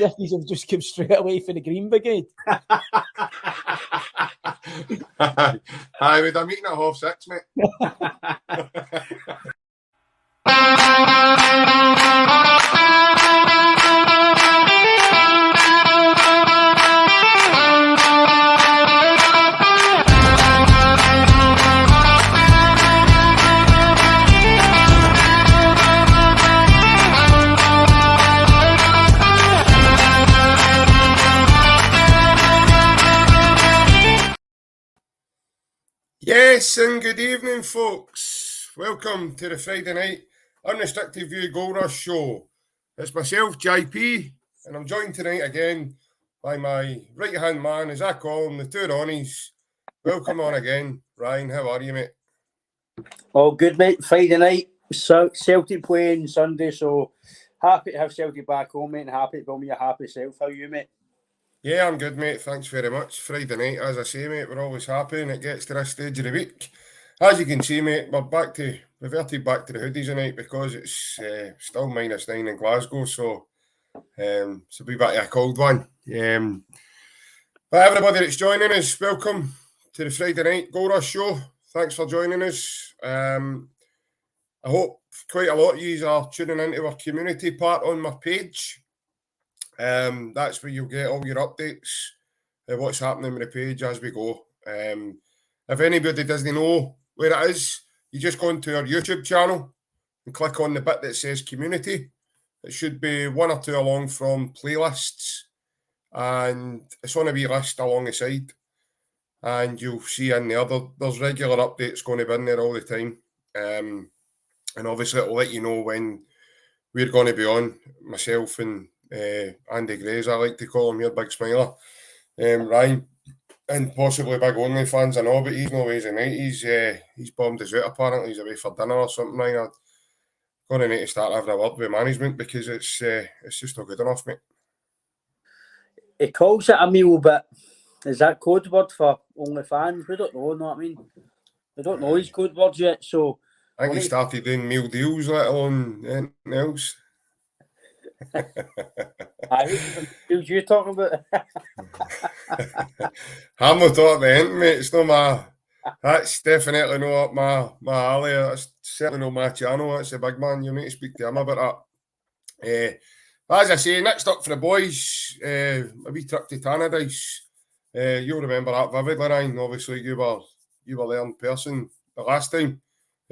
as if he's just come straight away for the Green Brigade. Aye, we'd have meeting at 6:30, mate. Yes, and good evening, folks. Welcome to the Friday night Unrestricted View Gold Rush show. It's myself, JP, and I'm joined tonight again by my right-hand man, as I call him, the two Ronnies. Welcome on again. Ryan, how are you, mate? Oh, good, mate. Friday night, Celtic playing Sunday, so happy to have Celtic back home, mate, and happy to be your happy self. How are you, mate? Yeah, I'm good, mate. Thanks very much. Friday night, as I say, mate, we're always happy and it gets to this stage of the week. As you can see, mate, we're reverted back to the hoodies tonight because it's still -9 in Glasgow, so it's a wee bit of a cold one. But everybody that's joining us, welcome to the Friday night Gold Rush show. Thanks for joining us. I hope quite a lot of you are tuning into our community part on my page. That's where you'll get all your updates of what's happening with the page as we go. If anybody doesn't know where it is, you just go into our YouTube channel and click on the bit that says community. It should be one or two along from playlists, and it's on a wee list along the side. And you'll see in there, there's regular updates going to be in there all the time. And obviously it'll let you know when we're going to be on, myself and Andy Gray's, I like to call him here, Big Smiler. Ryan, and possibly Big OnlyFans, I know, but he's no ways tonight. He's bombed us out, apparently. He's away for dinner or something, Ryan. I'm going to need to start having a word with management because it's just not good enough, mate. He calls it a meal, but is that code word for OnlyFans? We don't know, what I mean? We don't know his code words yet, so... I think he started doing meal deals, let alone anything else. I hate the you're talking about. I'm not talking to him, mate. It's not my... That's definitely not my alley. That's certainly not my channel. That's a big man. You need to speak to him about that. As I say, next up for the boys, a wee trip to Tannadice. You'll remember that vividly, Ryan. Obviously, you were there in person the last time.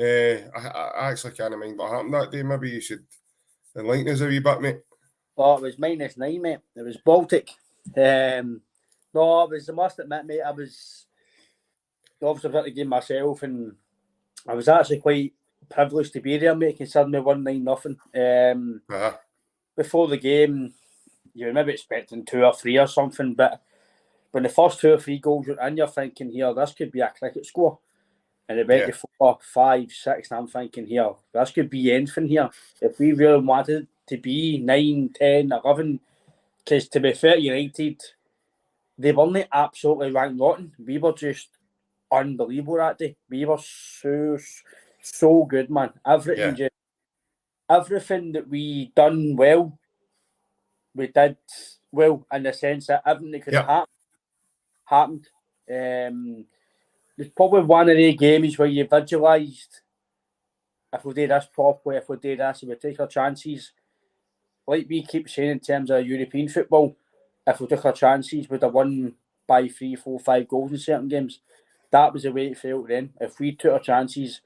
I actually can't remember what happened that day. Maybe you should enlighten us a wee bit, mate. Oh, it was -9, mate. It was Baltic. No, I must admit, mate, I was obviously at the game myself, and I was actually quite privileged to be there, mate, considering we won 9-0. Before the game, you were maybe expecting 2 or 3 or something, but when the first 2 or 3 goals were in, you're thinking, here, this could be a cricket score. And it went to 4, 5, 6, and I'm thinking, here, this could be anything here. If we really wanted to be 9, 10, 11, because to be fair, United, they weren't absolutely ranked rotten. We were just unbelievable that day. We were so good, man. Everything that we done well, we did well in the sense that everything that could have happened. It's probably one of the games where you visualised, if we do this properly, if we do this, if we take our chances, like we keep saying in terms of European football, if we took our chances, we'd have won by 3, 4, 5 goals in certain games. That was the way it felt then. If we took our chances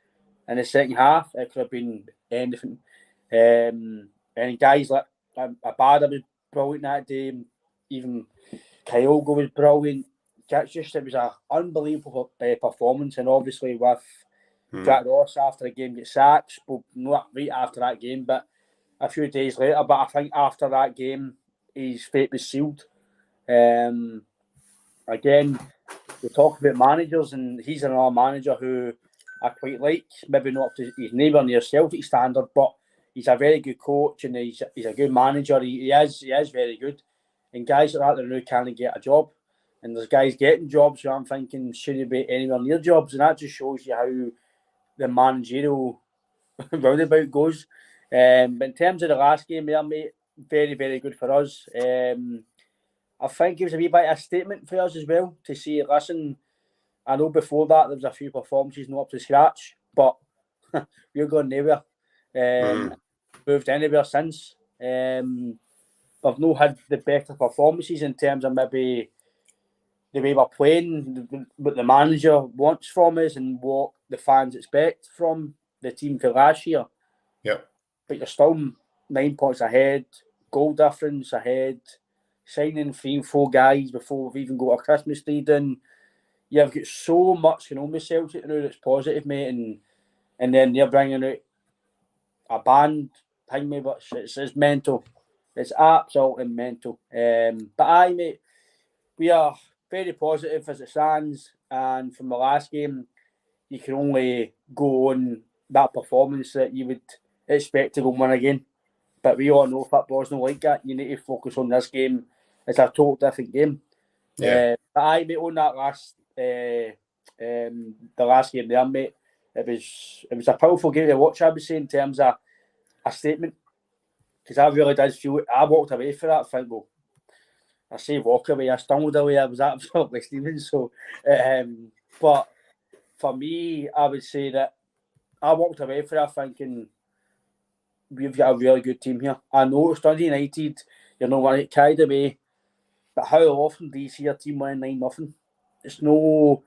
in the second half, it could have been anything. And guys like Abada was brilliant that day. Even Kyogo was brilliant. It was an unbelievable performance, and obviously with Jack Ross after the game gets sacked, but not right after that game, but a few days later. But I think after that game, his fate was sealed. Again, we talk about managers, and he's another manager who I quite like. Maybe not up to his neighbour near Celtic standard, but he's a very good coach and he's a good manager. He is very good. And guys like that, they really can't get a job. And there's guys getting jobs who I'm thinking shouldn't be anywhere near jobs. And that just shows you how the managerial roundabout goes. But in terms of the last game there, mate, very, very good for us. I think it was a wee bit of a statement for us as well to see, listen, I know before that there was a few performances not up to scratch, but we're going nowhere. Moved anywhere since. We've not had the better performances in terms of maybe the way we're playing, what the manager wants from us and what the fans expect from the team for last year. Yep. But you're still 9 points ahead, goal difference ahead, signing 3 and 4 guys before we've even got a Christmas tree done. You've got so much going on with Celtic now that's positive, mate, and then they're bringing out a band thing, mate, but it's mental. It's absolutely mental. But aye, mate, we are very positive as it stands, and from the last game, you can only go on that performance that you would expect to go and win again. But we all know football's not like that. You need to focus on this game. It's a total different game. Yeah. But I, mate, on that the last game there, mate, it was a powerful game to watch, I would say, in terms of a statement. Because I really did feel it. I walked away for that thing. Well, I say walk away, I stumbled away. I was absolutely steaming. So, but for me, I would say that I walked away for that thinking we've got a really good team here. I know it's Dundee United, you're not going to get carried away, but how often do you see a team winning 9-0? It's no,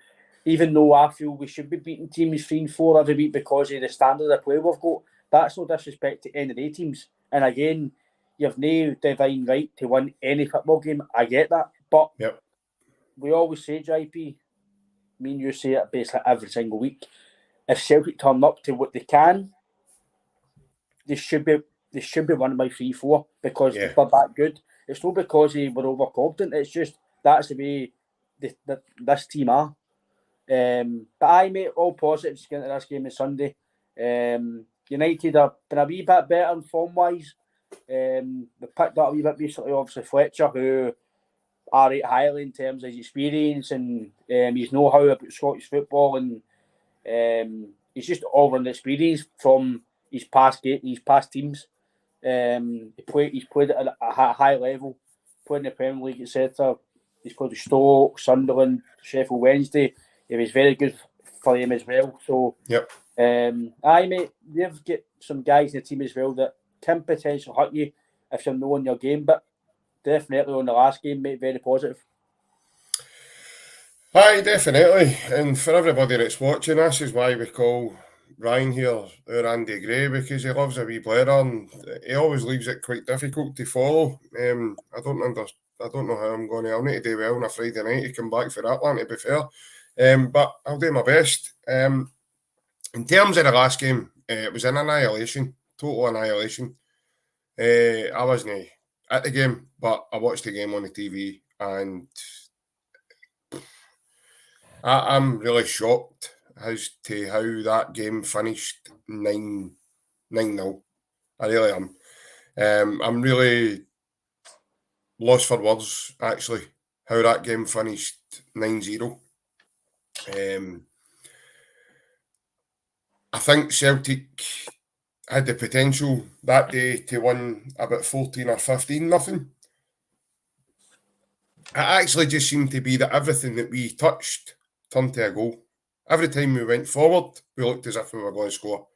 even though I feel we should be beating teams 3 and 4 every week because of the standard of play we've got, that's no disrespect to any of the teams. And again, you've no divine right to win any football game. I get that. But we always say, JP, me and you say it basically every single week, if Celtic turn up to what they can, they should be winning by 3-4 because they're that good. It's not because we're overconfident. It's just that's the way this team are. But I, mate, all positives going into this game on Sunday. United have been a wee bit better form-wise. They picked up a wee bit recently, obviously, Fletcher, who I rate highly in terms of his experience and his know-how about Scottish football, and he's just all-round experience from his past teams. He's played at a high level, played in the Premier League, etc. He's played with Stoke, Sunderland, Sheffield Wednesday. He was very good for him as well. So, aye, mate, they've got some guys in the team as well that can potentially hurt you if you're knowing your game, but definitely on the last game, mate, very positive. Aye, definitely. And for everybody that's watching, this is why we call Ryan here our Andy Gray, because he loves a wee blur and he always leaves it quite difficult to follow. I don't know how I'm going to. I'll need to do well on a Friday night to come back for that one, to be fair. But I'll do my best. In terms of the last game, it was an annihilation, total annihilation. I wasn't at the game, but I watched the game on the TV, and I'm really shocked as to how that game finished 9-0. I really am. I'm really lost for words, actually, how that game finished 9-0. I think Celtic had the potential that day to win about 14 or 15-0. It actually just seemed to be that everything that we touched turned to a goal. Every time we went forward, we looked as if we were going to score.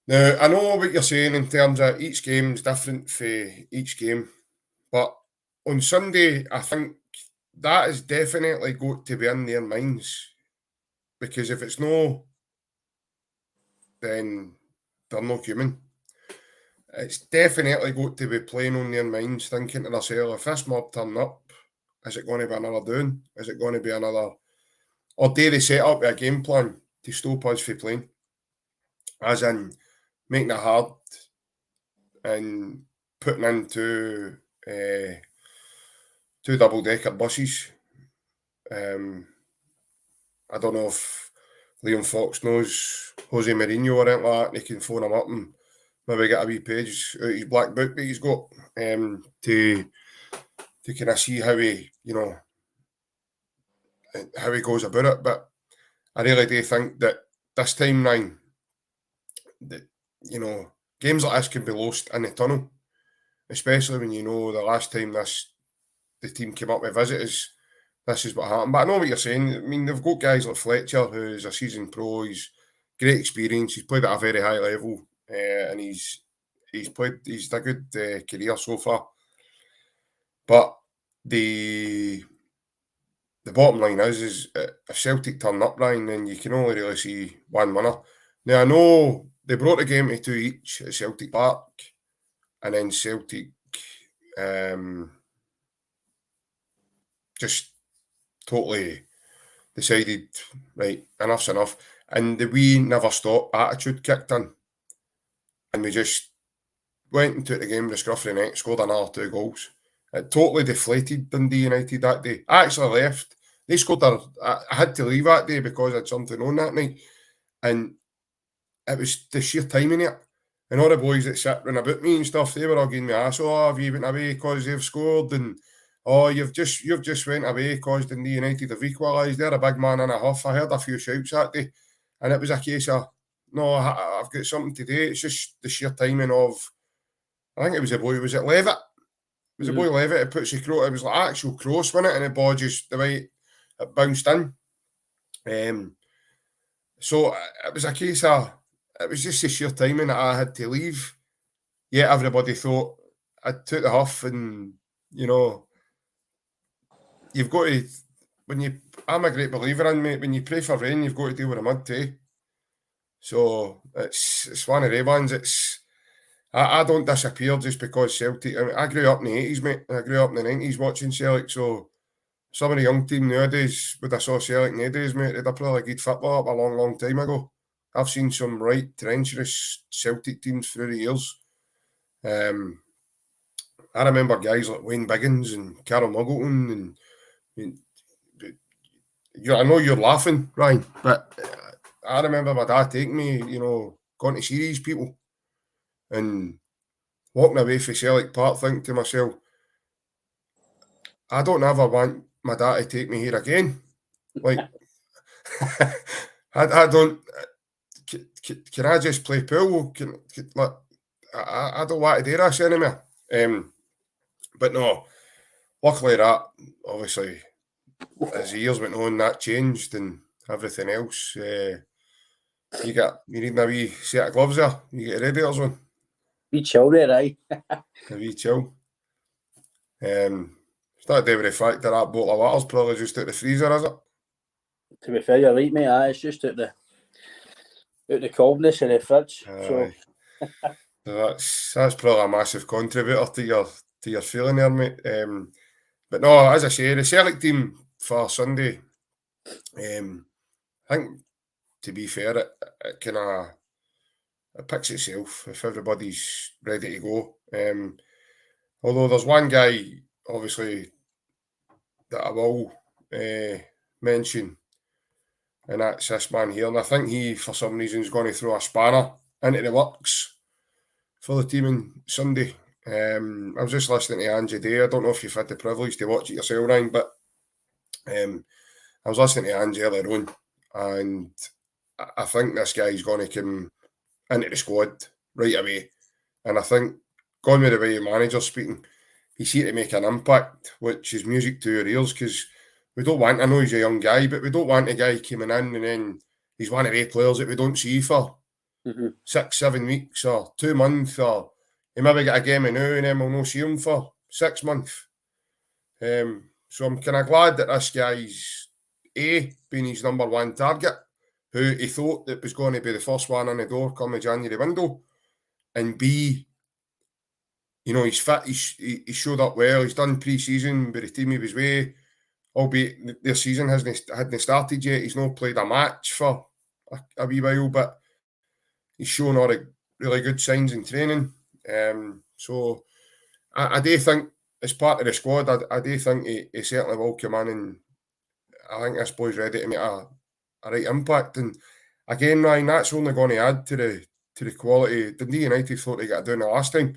Now, I know what you're saying in terms of each game is different for each game, but on Sunday, I think that has definitely got to be in their minds, because if it's no, then they're not human. It's definitely got to be playing on their minds, thinking to themselves, if this mob turn up, is it going to be another doing? Is it going to be another... Or do they set up a game plan to stop us from playing? As in, making it hard and putting in two double-decker buses. I don't know if Liam Fox knows Jose Mourinho or anything like that. They can phone him up and maybe get a wee page out of his black book that he's got to kind of see how he, how he goes about it. But I really do think that this time, Ryan, that, games like this can be lost in the tunnel. especially when you know the last time the team came up with visitors, this is what happened. But I know what you're saying. I mean, they've got guys like Fletcher, who's a seasoned pro. He's great experience. He's played at a very high level, and he's had a good career so far. But the bottom line is if Celtic turn up, Ryan, then you can only really see one winner. Now, I know they brought the game to 2 each at Celtic Park, and then Celtic just totally decided, right, enough's enough. And the we never stop attitude kicked in. And we just went and took the game with the scruff of the neck, scored another 2 goals. It totally deflated Dundee United that day. I actually left. They scored I had to leave that day because I had something on that night. And it was the sheer timing of it. And all the boys that sat round about me and stuff, they were all giving me ass, oh, have you went away because they've scored? And oh, you've just went away because Dundee United have equalised. They're a big man and a half. I heard a few shouts that day. And it was a case of, no, I've got something to do. It's just the sheer timing of, I think it was a boy, was it Levitt? It was a boy Levitt. It puts the cross, it was like actual cross, wasn't it? And the ball just, the way it bounced in. So it was a case of, it was just the sheer timing that I had to leave. Yet everybody thought I took the huff, and, you know, you've got to, I'm a great believer in, mate, when you pray for rain, you've got to deal with the mud too. So it's one of the ones. I don't disappear just because Celtic. I mean, I grew up in the 80s, mate. I grew up in the 90s watching Celtic. So some of the young team nowadays, would I saw Celtic nowadays, mate, they'd have played good football up a long, long time ago. I've seen some right treacherous Celtic teams through the years. I remember guys like Wayne Biggins and Carol Muggleton, and I know you're laughing, Ryan, but I remember my dad taking me, going to see these people and walking away from Celtic Park thinking to myself, I don't ever want my dad to take me here again. Like, I don't. Can I just play pool? I don't want to do this anymore. But no, luckily that, obviously, as the years went on, that changed and everything else. You need a wee set of gloves there. You get your radiators on. Wee chill there, aye. A wee chill. It's not to do with the fact that bottle of water's probably just out the freezer, is it? To be fair, you're right, mate. Aye, it's just out the coldness of the fridge. So that's probably a massive contributor to your feeling there, mate. But no, as I say, the Celtic team for Sunday, I think, to be fair, it kind of picks itself if everybody's ready to go. Although there's one guy, obviously, that I will mention, and that's this man here. And I think he, for some reason, is going to throw a spanner into the works for the team on Sunday. I was just listening to Angie Day. I don't know if you've had the privilege to watch it yourself, Ryan, but I was listening to Angie earlier on, and I think this guy's going to come into the squad right away. And I think, going with the way the manager's speaking, he's here to make an impact, which is music to your ears, because we don't want, I know he's a young guy, but we don't want a guy coming in and then he's one of the players that we don't see for 6-7 weeks or 2 months, or he maybe get a game now and then we'll not see him for 6 months. So I'm kind of glad that this guy's being his number one target, who he thought that was going to be the first one in the door come the January window, and B, he's fit, he showed up well, he's done pre-season with the team he was with, albeit their season hadn't started yet, he's not played a match for a wee while, but he's shown all the really good signs in training. So I do think, as part of the squad, I do think he certainly will come in, and I think this boy's ready to make a right impact. And again, Ryan, that's only going to add to the quality. Dundee United thought they got down the last time.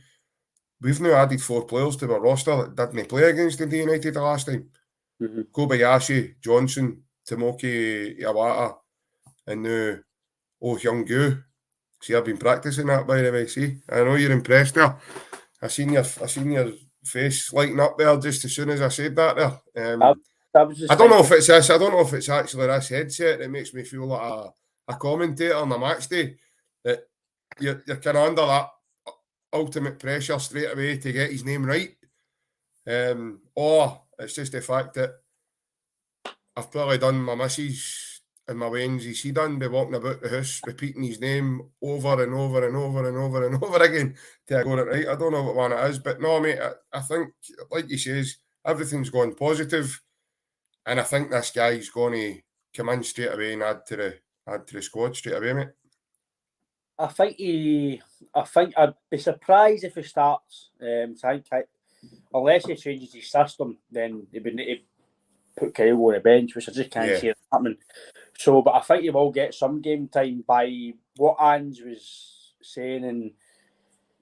We've now added 4 players to our roster that didn't play against Dundee United the last time. Kobayashi, Johnson, Tomoki Iwata, and now Oh Hyung-gu. See, I've been practicing that, by the way. See, I know you're impressed there. I seen your face lighting up there just as soon as I said that there. That was just I don't know if it's this. I don't know if it's actually this headset that makes me feel like a commentator on a match day. That you're kind of under that ultimate pressure straight away to get his name right. Or it's just the fact that I've probably done my missus and my Wednesday she done by walking about the house repeating his name over and over and over and over and over again till I got it right. I don't know what one it is, but no, mate, I think, like he says, everything's going positive, and I think this guy's going to come in straight away and add to the squad straight away, mate. I think I'd be surprised if he starts. Unless he changes his system, then he would need to put Kyle on the bench, which I just can't see it happening. So, but I think he will get some game time by what Ange was saying, and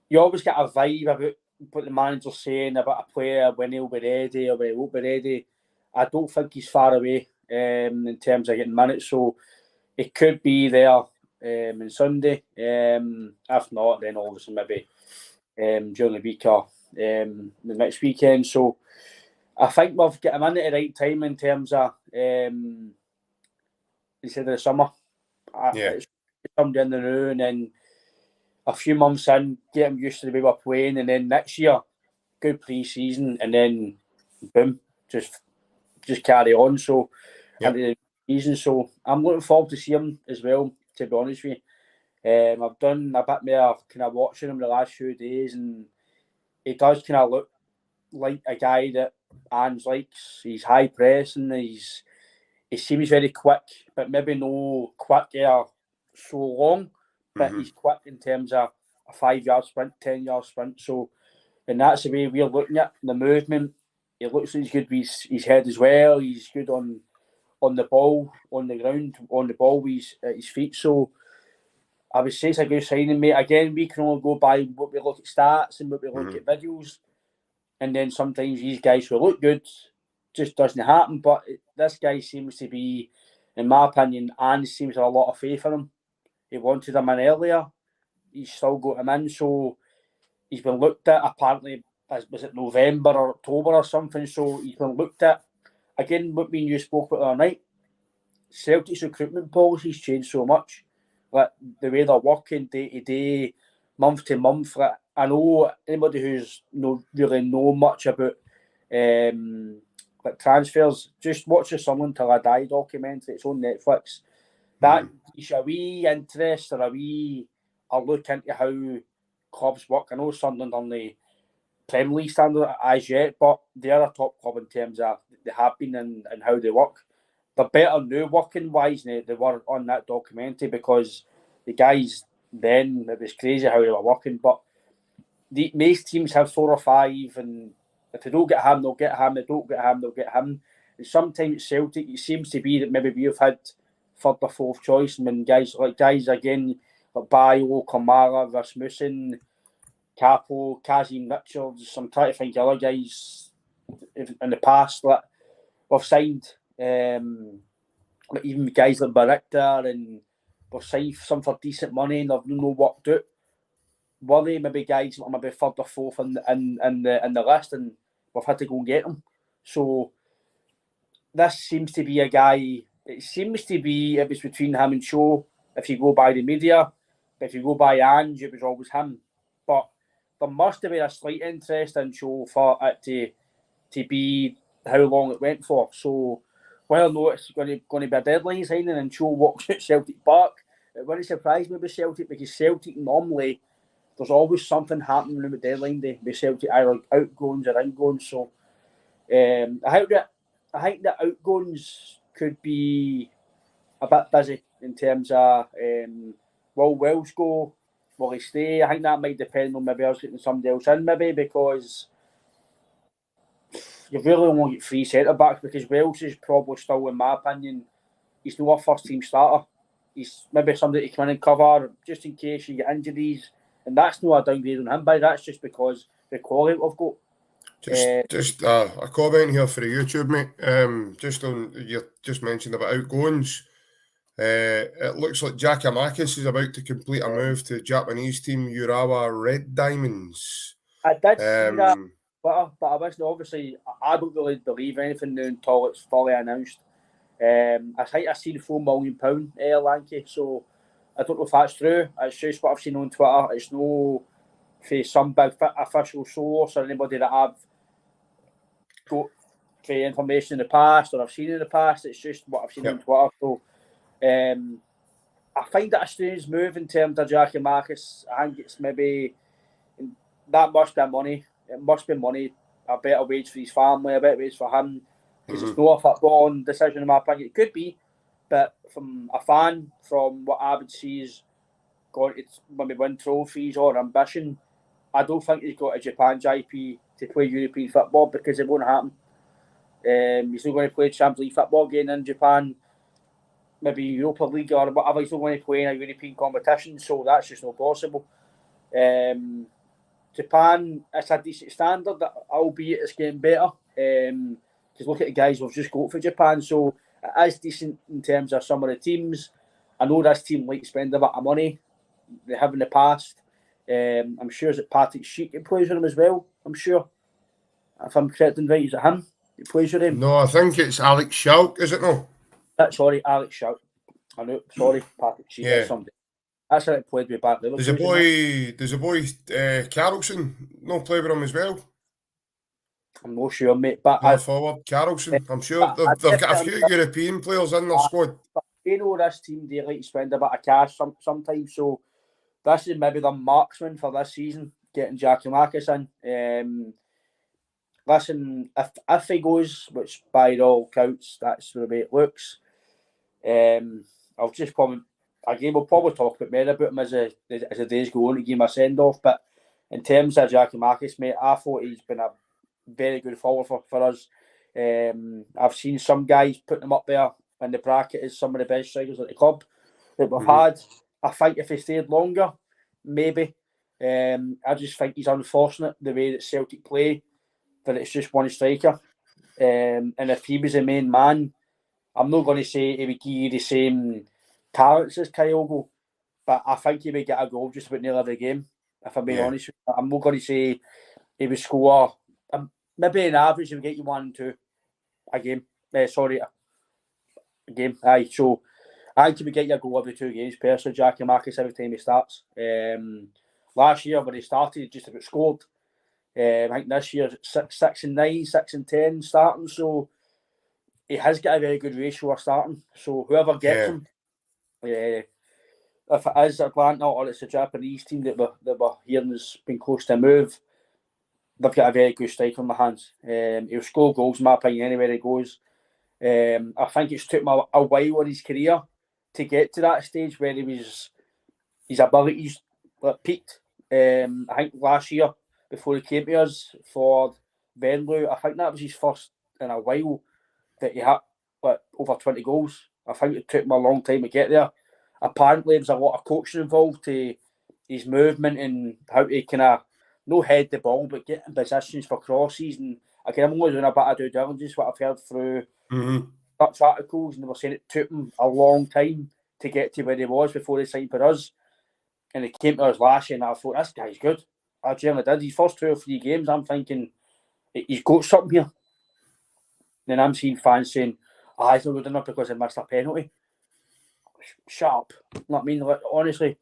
you always get a vibe about what the manager's saying about a player when he'll be ready or when he won't be ready. I don't think he's far away in terms of getting minutes, so it could be there on Sunday. If not, then obviously maybe during the week or the next weekend. So I think we've got him in at the right time in terms of instead of the summer. It's somebody in the room, and a few months in, get him used to the way we're playing, and then next year, good pre-season, and then boom, just carry on. So into the season. So I'm looking forward to see him as well, to be honest with you. I've done a bit more kind of watching him the last few days, and he does kind of look like a guy that Ange likes. He's high pressing, he seems very quick, but maybe no quick so long, but he's quick in terms of a 5-yard sprint, 10-yard sprint. So, and that's the way we're looking at the movement. He looks like he's good with his head as well. He's good on the ball, on the ground, on the ball with his feet. So I would say it's a good signing, mate. Again, we can only go by what we look at stats and what we look at videos. And then sometimes these guys who look good just doesn't happen. But this guy seems to be, in my opinion, and seems to have a lot of faith in him. He wanted him in earlier. He's still got him in. So he's been looked at, apparently, was it November or October or something? So he's been looked at. Again, what me and you spoke about the other night, Celtic's recruitment policies changed so much. Like the way they're working day to day, month to month. Like, I know anybody who's really know much about like transfers, just watch the Sunderland Till I Die documentary. It's on Netflix. That is a wee interest or a look into how clubs work. I know Sunderland on the Premier League standard as yet, but they are a top club in terms of they have been and how they work. They're better now working wise than they were on that documentary, because the guys then, it was crazy how they were working. But most teams have 4 or 5, and if they don't get him, they'll get him. They don't get him, they'll get him. And sometimes Celtic, it seems to be that maybe we've had third or fourth choice, and when guys again like Bayo, Kamara, Rasmussen, Capo, Kazim Richards, I'm trying to think of other guys in the past that we've signed, even guys like Barrichter, and we've signed some for decent money and they've no worked out. Were they maybe guys that maybe third or fourth in the list, and we've had to go and get them? So this seems to be a guy. It was between him and Shaw. If you go by the media, but if you go by Ange, it was always him. But there must have been a slight interest in Shaw for it to be how long it went for. So, well, no, it's going to be a deadline signing, and Shaw walks at Celtic Park. It wouldn't surprise me with Celtic, because Celtic normally, there's always something happening with deadline day with Celtic, either outgoings or ingoings. So, I think the outgoings could be a bit busy in terms of will Welsh go, will he stay? I think that might depend on maybe us getting somebody else in, maybe, because you really only get 3 centre backs, because Welsh is probably still, in my opinion, he's not a first team starter. He's maybe somebody to come in and cover just in case you get injuries, and that's not a downgrade on him, but that's just because the quality we've got. Just a comment here for the YouTube, mate. Just on, you just mentioned about outgoings. It looks like Giakoumakis is about to complete a move to Japanese team Urawa Red Diamonds. I did see that, Um, but I wasn't obviously. I don't really believe anything now until it's fully announced. I think I seen £4 million Lanky, so I don't know if that's true. It's just what I've seen on Twitter. It's no for some big official source or anybody that I've got for information in the past or I've seen in the past. It's just what I've seen on Twitter. So I find it a strange move in terms of Jackie Marcus. I think it's maybe that must be money. It must be money. A better wage for his family, a better wage for him. Because it's not a footballing decision in my opinion. It could be, but from a fan, from what I would see is going to maybe win trophies or ambition, I don't think he's got a Japan JP to play European football because it won't happen. He's not going to play Champions League football again in Japan, maybe Europa League or whatever. He's not going to play in a European competition, so that's just not possible. Japan, it's a decent standard, albeit it's getting better. Because look at the guys we've just got for Japan, so it is decent in terms of some of the teams. I know this team like to spend a bit of money. They have in the past. I'm sure that Patrick Schick plays with him as well. I'm sure. If I'm correct and right, is it him? He plays with him. no, I think it's Alex Schalk, is it no? Sorry, Alex Schick. I know. Sorry, Patrick Schick or something. That's how it played with back there. Does a boy Carlson not play with him as well? I'm not sure, mate. But forward Carlson. I'm sure they've got a few European players in their squad. You know this team, they like to spend a bit of cash sometimes, so this is maybe the marksman for this season, getting Jackie Marcus in. Listen, if he goes, which by all counts, that's the way it looks, I'll just comment. Again, we'll probably talk a bit more about him as the days go on to give him a send-off, but in terms of Jackie Marcus, mate, I thought he's been a very good forward for us. I've seen some guys putting him up there in the bracket as some of the best strikers at the club that we've had. I think if he stayed longer, maybe. I just think he's unfortunate the way that Celtic play, that it's just one striker. And if he was the main man, I'm not going to say he would give you the same talents as Kyogo, but I think he would get a goal just about nearly every game, if I'm being honest with you. I'm not going to say he would score. Maybe on average he would get you 1 and 2 a game. A game. Aye, so I think he would get you a goal every 2 games, personally, Jackie Marcus, every time he starts. Last year when he started, he just about scored. I think this year 6 and 9, 6 and 10 starting, so he has got a very good ratio of starting. So whoever gets him, if it is Atlanta or it's a Japanese team that we're hearing has been close to a move, they've got a very good striker in the hands. He'll score goals, in my opinion, anywhere he goes. I think it's took him a while in his career to get to that stage where his abilities peaked. I think last year, before he came to us for Venlo, I think that was his first in a while that he had over 20 goals. I think it took him a long time to get there. Apparently, there's a lot of coaching involved to his movement and how to kind of not head the ball, but get in positions for crosses. And again, I'm only doing a bit of due diligence, what I've heard through such articles, and they were saying it took him a long time to get to where he was before he signed for us. And he came to us last year, and I thought, this guy's good. I generally did. His first 2 or 3 games, I'm thinking, he's got something here. Then I'm seeing fans saying, he's not good enough because he missed a penalty. Shut up. You know what I mean? Like, honestly,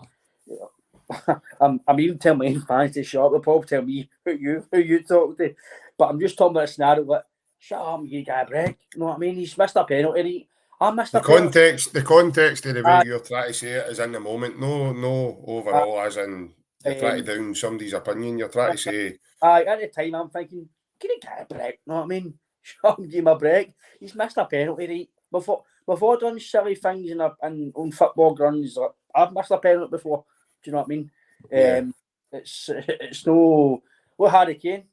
I'm even telling my own fans to shut up. They'll probably tell me who you talk to. But I'm just talking about a scenario like, shut up, you get a break. You know what I mean? He's missed a penalty. I missed a penalty. The context of the way you're trying to say it is in the moment. No overall, as in you're trying to down somebody's opinion. You're trying to say... at the time, I'm thinking, can he get a break? You know what I mean? Shut up, give him a break. He's missed a penalty, right? Before done silly things on football grounds. Like, I've missed a penalty before. Do you know what I mean? It's no... Well, Harry Kane,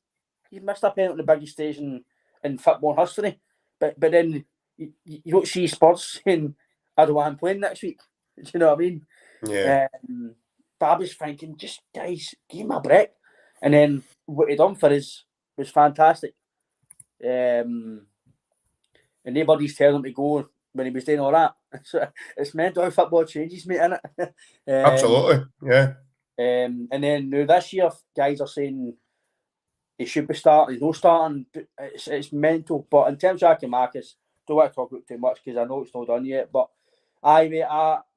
he missed a penalty on the biggest stage in football history. But then you don't see Spurs saying, I don't want him playing next week. Do you know what I mean? Yeah. But I was thinking, just guys, give him a break. And then what he done for us was fantastic. And nobody's telling him to go when he was doing all that. So it's mental how football changes, mate, isn't it? Absolutely, yeah. And then now this year, guys are saying he should be starting. He's not starting. It's mental. But in terms of Marcus, don't want to talk about too much because I know it's not done yet. But aye, mate,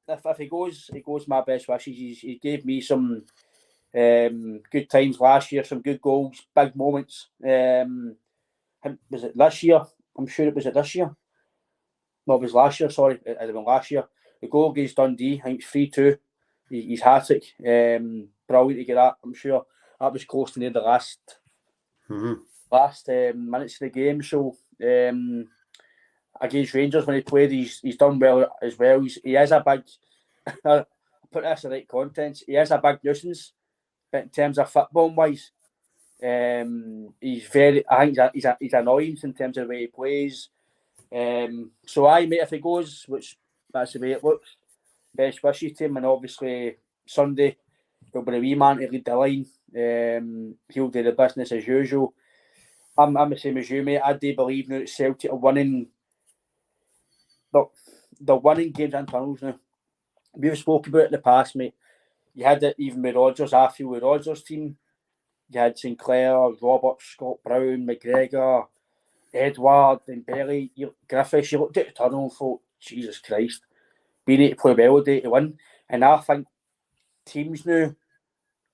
if he goes my best wishes. He gave me some good times last year, some good goals, big moments. Was it this year? I'm sure it was this year. No, it was last year, sorry. It had been last year. The goal against Dundee, I think it's 3-2. He's hat-trick. Brilliant to get that, I'm sure. That was close to near the last minutes of the game. So, against Rangers when he played, he's done well as well. He is a big, I'll put this in the right context, he is a big nuisance, but in terms of football-wise, he's very, I think he's annoying in terms of the way he plays. So aye, mate, if he goes, which that's the way it looks, best wishes to him, and obviously Sunday he'll be the wee man to lead the line. He'll do the business as usual. I'm the same as you, mate. I do believe now that Celtic are winning. They're winning games and tunnels now. We've spoken about it in the past, mate. You had it even with Rodgers. I feel with Rodgers' team, you had Sinclair, Roberts, Scott Brown, McGregor, Edward, and Belly, Griffiths. You looked at the tunnel and thought, Jesus Christ, we need to play well today to win. And I think teams now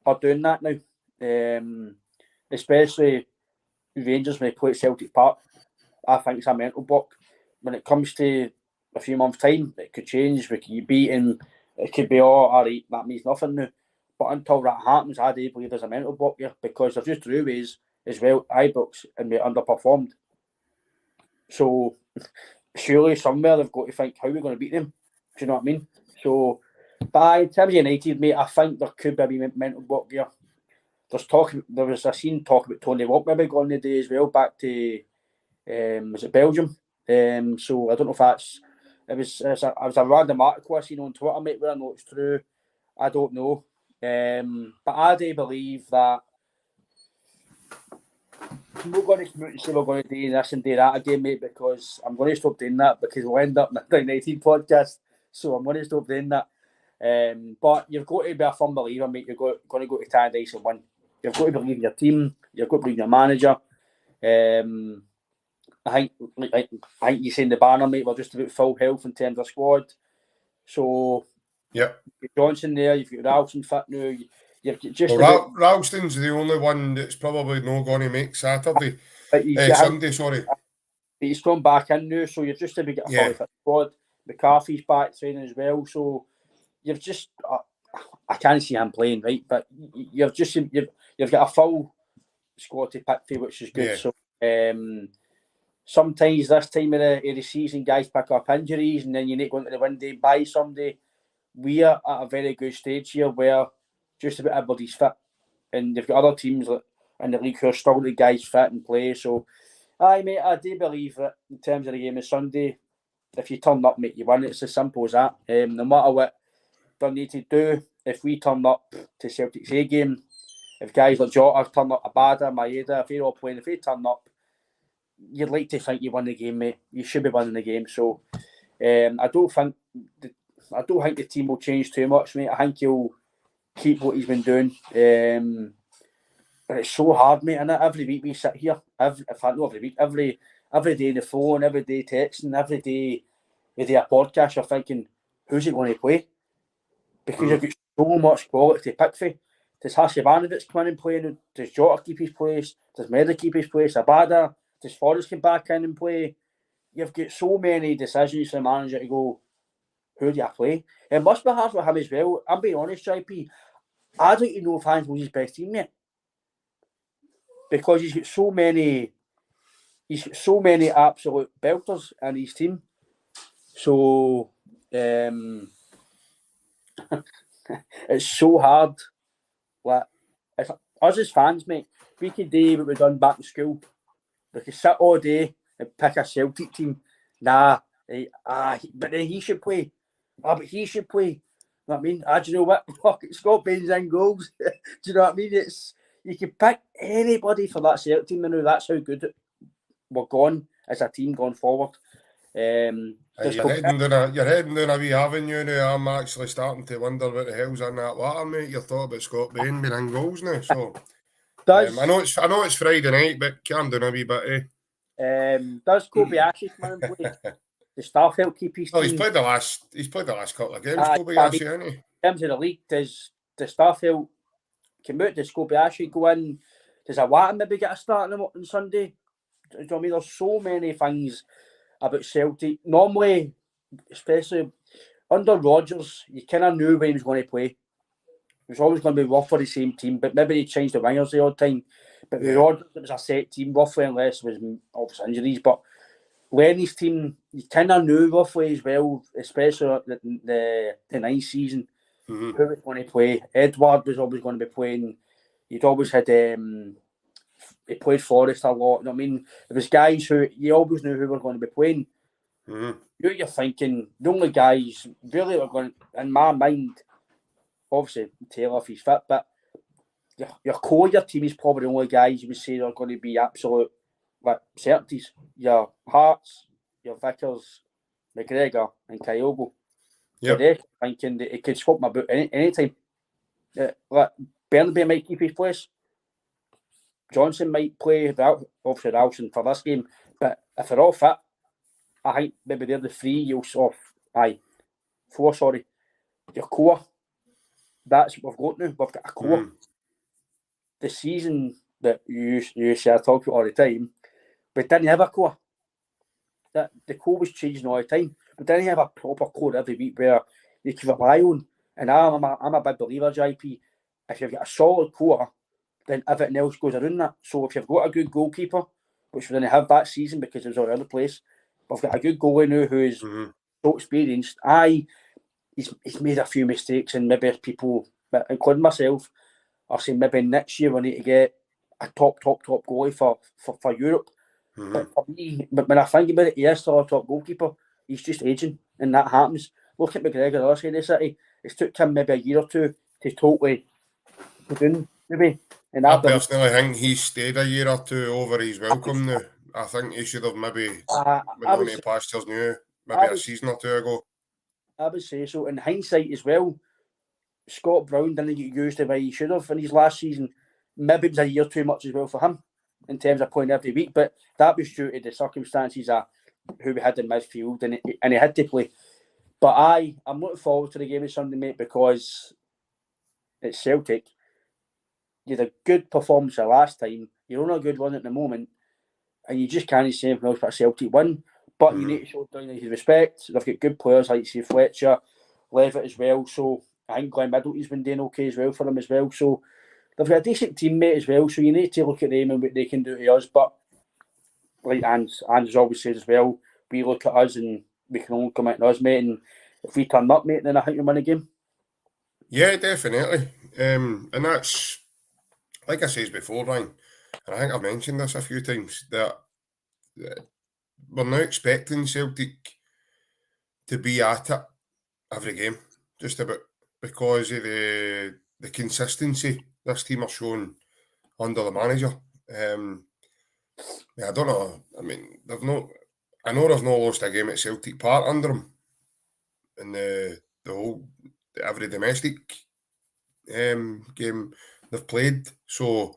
are doing that now. Especially Rangers when they play at Celtic Park. I think it's a mental block. When it comes to a few months' time, it could change. We could be beaten. It could be, all right, that means nothing now. But until that happens, I do believe there's a mental block here because they've just drew ways as well, Ibrox, and we underperformed. So surely somewhere they've got to think, how are we going to beat them? Do you know what I mean? So, but in terms of United, mate, I think there could be a wee mental block here. There was a scene talk about Tony Walk maybe going the day as well, back to was it Belgium? So I don't know if it was a random article I seen on Twitter, mate, where I know it's true. I don't know. But I do believe that I'm not going to come out and say we're going to do this and do that again, mate, because I'm going to stop doing that because we'll end up in the United podcast. So I'm going to stop doing that. But you've got to be a firm believer, mate. You're going to go to Tannadice and win. You've got to believe in your team. You've got to believe in your manager. I think you saying the banner, mate, we're just about full health in terms of squad. So, yeah, you've got Johnson there, you've got Ralston fit now. You've just Ralston's the only one that's probably not going to make Saturday. Sunday, sorry. He's gone back in now, so you're just about to get a fully fit squad. McCarthy's back training as well, so you've just I can't see him playing, right? But you've got a full squad to pick for, which is good. Yeah. So sometimes this time of the season, guys pick up injuries, and then you need to go into the window and buy somebody. We are at a very good stage here where just about everybody's fit, and you've got other teams in the league who are struggling to guys fit and play. So, aye, mate, I do believe that in terms of the game of Sunday, if you turn up, mate, you win. It's as simple as that. No matter what Dundee to do, if we turn up to Celtic's A game, if guys like Jota turn up, Abada, Maeda, if they're all playing, if they turn up, you'd like to think you won the game, mate. You should be winning the game. So, I don't think the team will change too much, mate. I think he'll keep what he's been doing. But it's so hard, mate. And every week we sit here, every day on the phone, every day texting, every day we do a podcast. You're thinking, who's he going to play? Because you've got so much quality to pick for. Does Hasjivanovic come in and play? Does Jota keep his place? Does Meda keep his place? Abada? Does Forrest come back in and play? You've got so many decisions for the manager to go, who do you play? It must be hard for him as well. I'm being honest, JP. I don't even know if Hans was his best team yet. Because he's got so many absolute belters in his team. So it's so hard. Like, if us as fans, mate, we could do what we've done back in school. We could sit all day and pick a Celtic team. But then he should play. But he should play. You know what I mean? Do you know what? Fuck, Scott Bain's in goals. Do you know what I mean? You can pick anybody for that Celtic team now. That's how good we're going as a team going forward. You're heading down a wee avenue now. I'm actually starting to wonder what the hell's in that water, mate. You're talking about Scott Bain being in goals now, so Does I know it's Friday night, but calm down a wee bit, does Kobayashi come in and play? The Starfelt keep his Well, team? he's played the last couple of games, I Kobayashi, mean, hasn't he? in terms of the league, does the Starfelt come out? Does Kobayashi go in? Does Awata maybe get a start on Sunday? Do you know what I mean? There's so many things about Celtic. Normally, especially under Rodgers, you kind of knew when he was going to play. It was always going to be rough for the same team, but maybe they changed the wingers the odd time. But with Rodgers, it was a set team, roughly, unless it was obviously injuries. But Lenny's team, you kind of knew roughly as well, especially the ninth season, who was going to play. Edward was always going to be playing. You'd always had he played Forest a lot. You know what I mean? There was guys who you always knew who were going to be playing. You're thinking the only guys really were going, in my mind, obviously Taylor if he's fit, but your core, your team is probably the only guys you would say are going to be absolute like certainties. Your Hearts, your Vickers, McGregor, and Kyogo. Yep. Today, thinking that it could swap my boot any time. Like Bernabei might keep his place. Johnson might play without obviously Ralston for this game, but if they're all fit, I think maybe they're the three you'll four. Sorry, your core. That's what we've got now. We've got a core. The season that you say I talk about all the time, we didn't have a core. That the core was changing all the time. We didn't have a proper core every week where you can rely on. And I'm a big believer, JP. If you've got a solid core, then everything else goes around that. So if you've got a good goalkeeper, which we didn't have that season because it was all over the place, but we've got a good goalie now who is so experienced. He's made a few mistakes, and maybe people, including myself, are saying maybe next year we need to get a top goalie for Europe. But for me, when I think about it, he is still a top goalkeeper. He's just aging, and that happens. Look at McGregor, the other side of the city. It took him maybe a year or two to totally go down, maybe. And I personally think he's stayed a year or two over his welcome now. I think he should have maybe been on to pastures new, maybe a season or two ago. I would say so. In hindsight as well, Scott Brown didn't get used the way he should have in his last season. Maybe it was a year too much as well for him in terms of playing every week, but that was due to the circumstances of who we had in midfield, and he had to play. But I'm looking forward to the game on Sunday, mate, because it's Celtic. You had a good performance the last time. You're on a good run at the moment, and you just can't say anything else but Celtic win. But you need to show down his respect. They've got good players like say Fletcher, Levitt as well. So I think Glenn Middleton's been doing okay as well for them as well. So they've got a decent teammate as well. So you need to look at them and what they can do to us. But like Ange always says as well, we look at us and we can only come out to us, mate. And if we turn up, mate, then I think we win a game. Yeah, definitely. And that's, like I said before, Ryan, and I think I've mentioned this a few times, that we're now expecting Celtic to be at it every game, just about, because of the consistency this team are showing under the manager. I don't know. I mean, I know they've not lost a game at Celtic Park under him in every domestic game they've played. So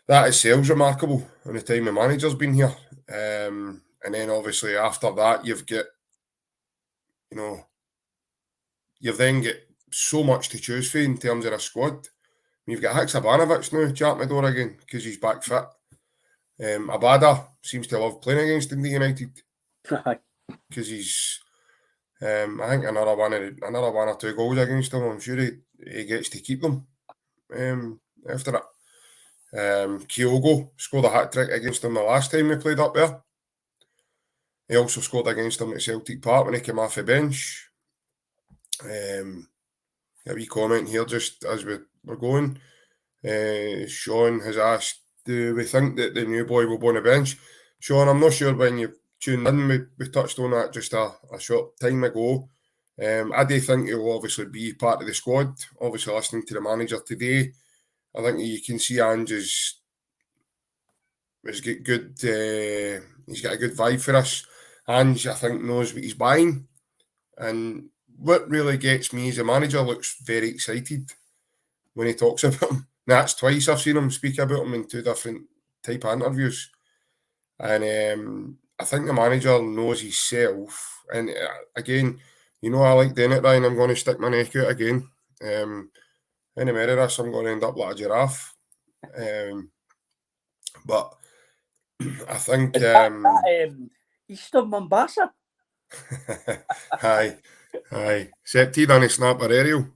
that itself remarkable on the time the manager's been here. And then obviously after that, you've then got so much to choose for in terms of a squad. You've got Haksabanovic now, chat my door again, because he's back fit. Abada seems to love playing against Dundee United because he's, I think another one or two goals against them. I'm sure he gets to keep them after it. Kyogo scored a hat-trick against them the last time we played up there. He also scored against them at Celtic Park when he came off the bench. A wee comment here just as we're going. Sean has asked, do we think that the new boy will be on the bench? Sean, I'm not sure when you tuned in, we touched on that just a short time ago. I do think he will obviously be part of the squad. Obviously, listening to the manager today, I think you can see Ange has got good. He's got a good vibe for us. Ange, I think, knows what he's buying, and what really gets me is the manager looks very excited when he talks about him. That's twice I've seen him speak about him in two different type of interviews. And I think the manager knows himself. And again, you know, I like doing it, Ryan. I'm going to stick my neck out again. In the mirror, this, I'm going to end up like a giraffe. But I think Eastern Mombasa. aye. Except he done a snapper aerial.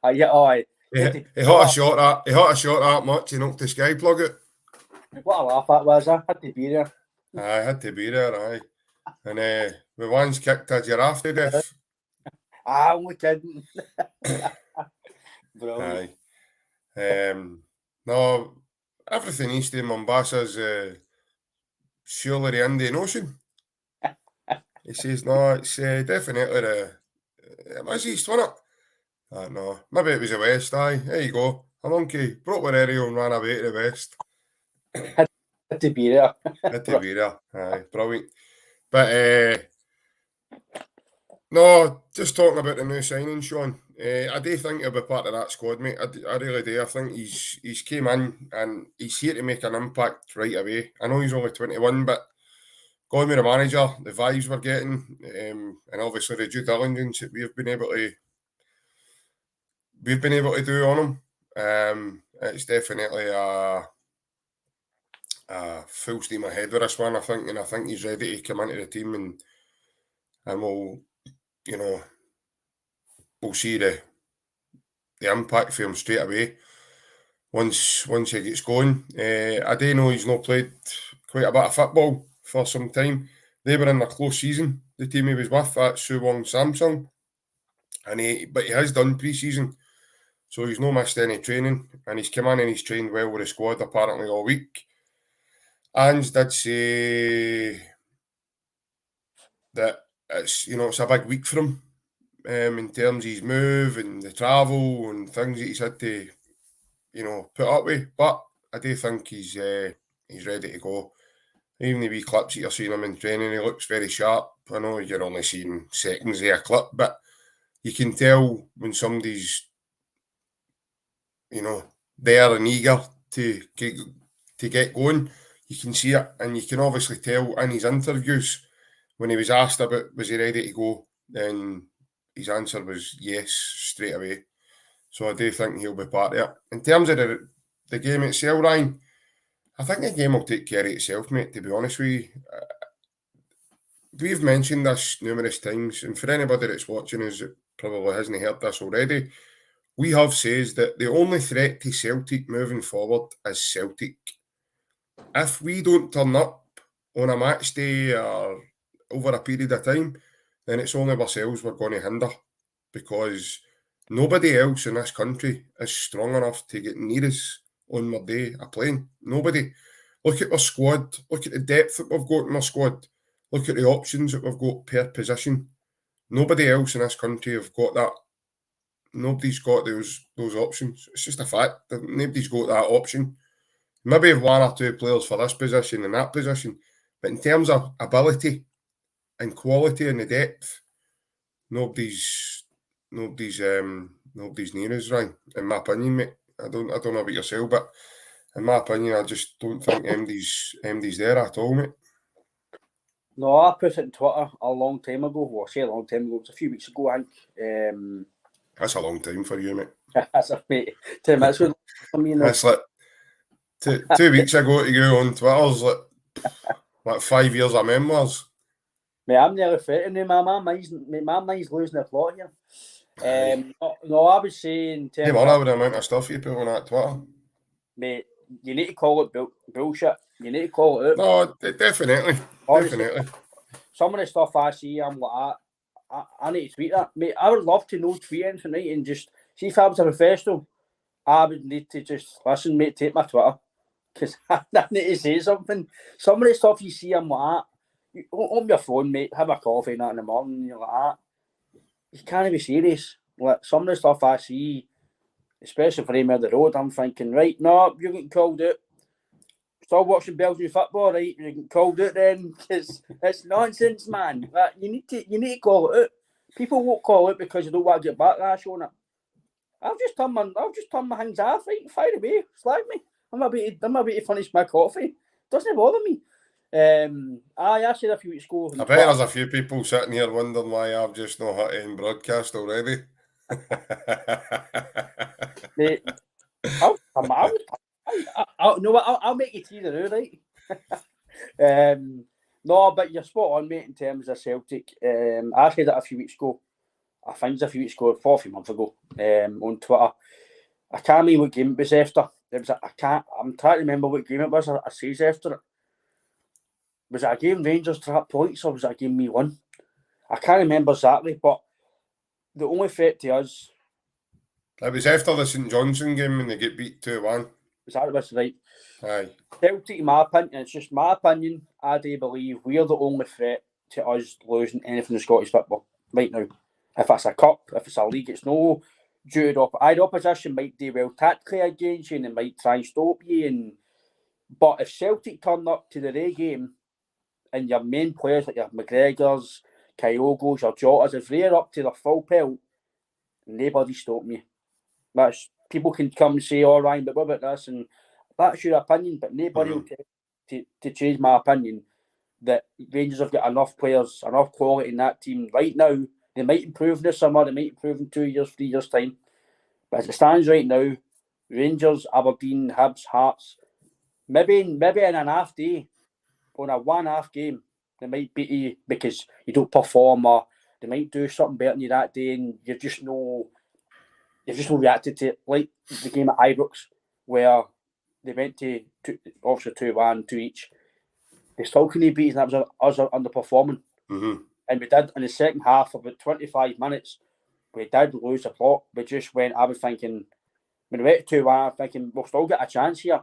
Aye. He hot a shot that much, he knocked the sky plug out. What a laugh that was, I had to be there. Aye, had to be there, aye. And we once kicked a giraffe to death. I'm kidding. Brilliant. Aye. No, everything east of Mombasa's surely the Indian Ocean. He says, no, it's definitely it was east, wasn't it? No, maybe it was the west, aye. There you go. A monkey broke with aerial and ran away to the west. Had to be there. Had to be there. Aye, brilliant. But no, just talking about the new signing, Sean. I do think he'll be part of that squad, mate. I really do. I think he's came in and he's here to make an impact right away. I know he's only 21, but going with the manager, the vibes we're getting, and obviously the due diligence that we've been able to do on him, it's definitely a full steam ahead with this one, I think, and I think he's ready to come into the team and we'll, you know, we'll see the impact for him straight away once he gets going. I do know he's not played quite a bit of football for some time. They were in a close season, the team he was with, that's Suwon Samsung, but he has done pre-season, so he's not missed any training, and he's come in and he's trained well with the squad apparently all week. Ange did say that it's a big week for him in terms of his move and the travel and things that he's had to put up with. But I do think he's ready to go. Even the wee clips that you're seeing him in training, he looks very sharp. I know you're only seeing seconds of a clip, but you can tell when somebody's there and eager to get going. You can see it, and you can obviously tell in his interviews when he was asked about was he ready to go, then his answer was yes straight away. So I do think he'll be part of it. In terms of the game itself, Ryan, I think the game will take care of itself, mate, to be honest with you. We've mentioned this numerous times, and for anybody that's watching us that probably hasn't heard this already, we have said that the only threat to Celtic moving forward is Celtic. If we don't turn up on a match day or over a period of time, then it's only ourselves we're going to hinder, because nobody else in this country is strong enough to get near us on their day of playing. Nobody. Look at our squad. Look at the depth that we've got in our squad. Look at the options that we've got per position. Nobody else in this country have got that. Nobody's got those options. It's just a fact that nobody's got that option. Maybe one or two players for this position and that position, but in terms of ability and quality and the depth, nobody's near us, Ryan. In my opinion, mate. I don't know about yourself, but in my opinion, I just don't think MD's there at all, mate. No, I put it on Twitter a long time ago. Well, I say a long time ago. It was a few weeks ago, I think. That's a long time for you, mate. That's a mate. 10 minutes with me. That's like 2 weeks ago to go on Twitter's like 5 years of memoirs. Mate, I'm nearly 30 now. My mind's losing the plot here. No, I was saying... Hey, man, with the amount of stuff you put on that Twitter. Mate, you need to call it bullshit. You need to call it out. No, definitely. Honestly, definitely. Some of the stuff I see, I'm like, I need to tweet that. Mate, I would love to know tweet anything tonight and just... See if I was a professional, I would need to just listen, mate, take my Twitter. Because I need to say something. Some of the stuff you see, I'm like, open your phone, mate, have a coffee and that in the morning, and you're like that. You can't be serious. Like, some of the stuff I see, especially for him on the road, I'm thinking, right, no, you're getting called out. Still watching Belgian football, right? You're getting called out then, because it's nonsense, man. Like, you need to call it out. People won't call it because they don't want to get backlash on it. I've just turned my hands off, right? Fire away, slag me. I'm about to finish my coffee. Doesn't bother me. I said a few weeks ago. I bet there's a few people sitting here wondering why I've just not hit end broadcast already. Mate, I'll make you tea now, right? No, but you're spot on, mate, in terms of Celtic. I said that a few weeks ago. I think it was a few weeks ago, 40 months ago, on Twitter. I can't remember what game it was after. I'm trying to remember what game it was. I says after it. Was it a game Rangers trapped points or was it a game we won? I can't remember exactly, but the only threat to us. It was after the St Johnstone game when they get beat 2-1. That was right. Aye. Celtic, in my opinion, it's just my opinion. I do believe we're the only threat to us losing anything in Scottish football right now. If it's a cup, if it's a league, it's no due to the opposition might do well tactically against you and they might try and stop you. But if Celtic turn up to the Ray game and your main players like your McGregors, Kyogos, your Jotas, if they're up to their full pelt, nobody stop me. That's people can come and say, "Oh, Ryan, but what about this?" And that's your opinion, but nobody will to change my opinion that Rangers have got enough players, enough quality in that team right now. They might improve this summer, they might improve in 2 years, 3 years' time. But as it stands right now, Rangers, Aberdeen, Hibs, Hearts, maybe in an half day, on a 1-half game, they might beat you because you don't perform or they might do something better than you that day and you've just no reacted to it. Like the game at Ibrox where they went to obviously 2-1, 2 each. They still couldn't beat us and that was us underperforming. Mm-hmm. And we did in the second half, about 25 minutes, we did lose the plot. We just went, I was thinking, when we went to 2-1, I'm thinking, we'll still get a chance here.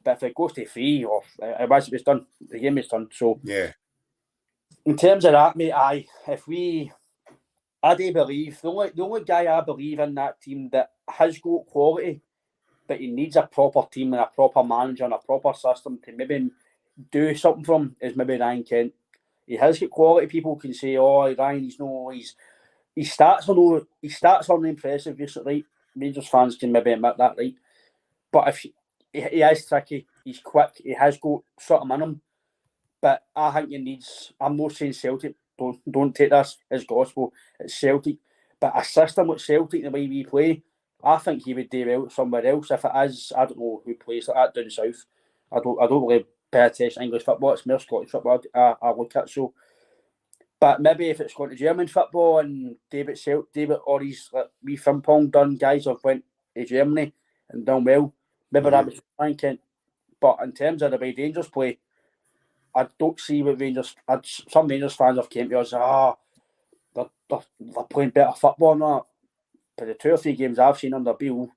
But if it goes to 3, or it was done, the game is done. So, yeah. In terms of that, mate, I do believe, the only guy I believe in that team that has got quality, but he needs a proper team and a proper manager and a proper system to maybe do something from him is maybe Ryan Kent. He has got quality. People can say, "Oh, Ryan, his stats aren't impressive recently." Rangers fans can maybe admit that, right? But if he is tricky, he's quick, he has got something in him. But I think he needs. I'm not saying Celtic. Don't take this as gospel. It's Celtic, but a system with Celtic the way we play, I think he would do well somewhere else. If it is, I don't know who plays like that down south. I don't really pay attention to English football. It's more Scottish football I look at. So, but maybe if it's going to German football and David or his like, wee Frimpong done guys have went to Germany and done well, maybe that was Ryan Kent. But in terms of the way Rangers play, I don't see what Rangers. Some Rangers fans have came to us. They're playing better football now. But the 2 or 3 games I've seen under Beale,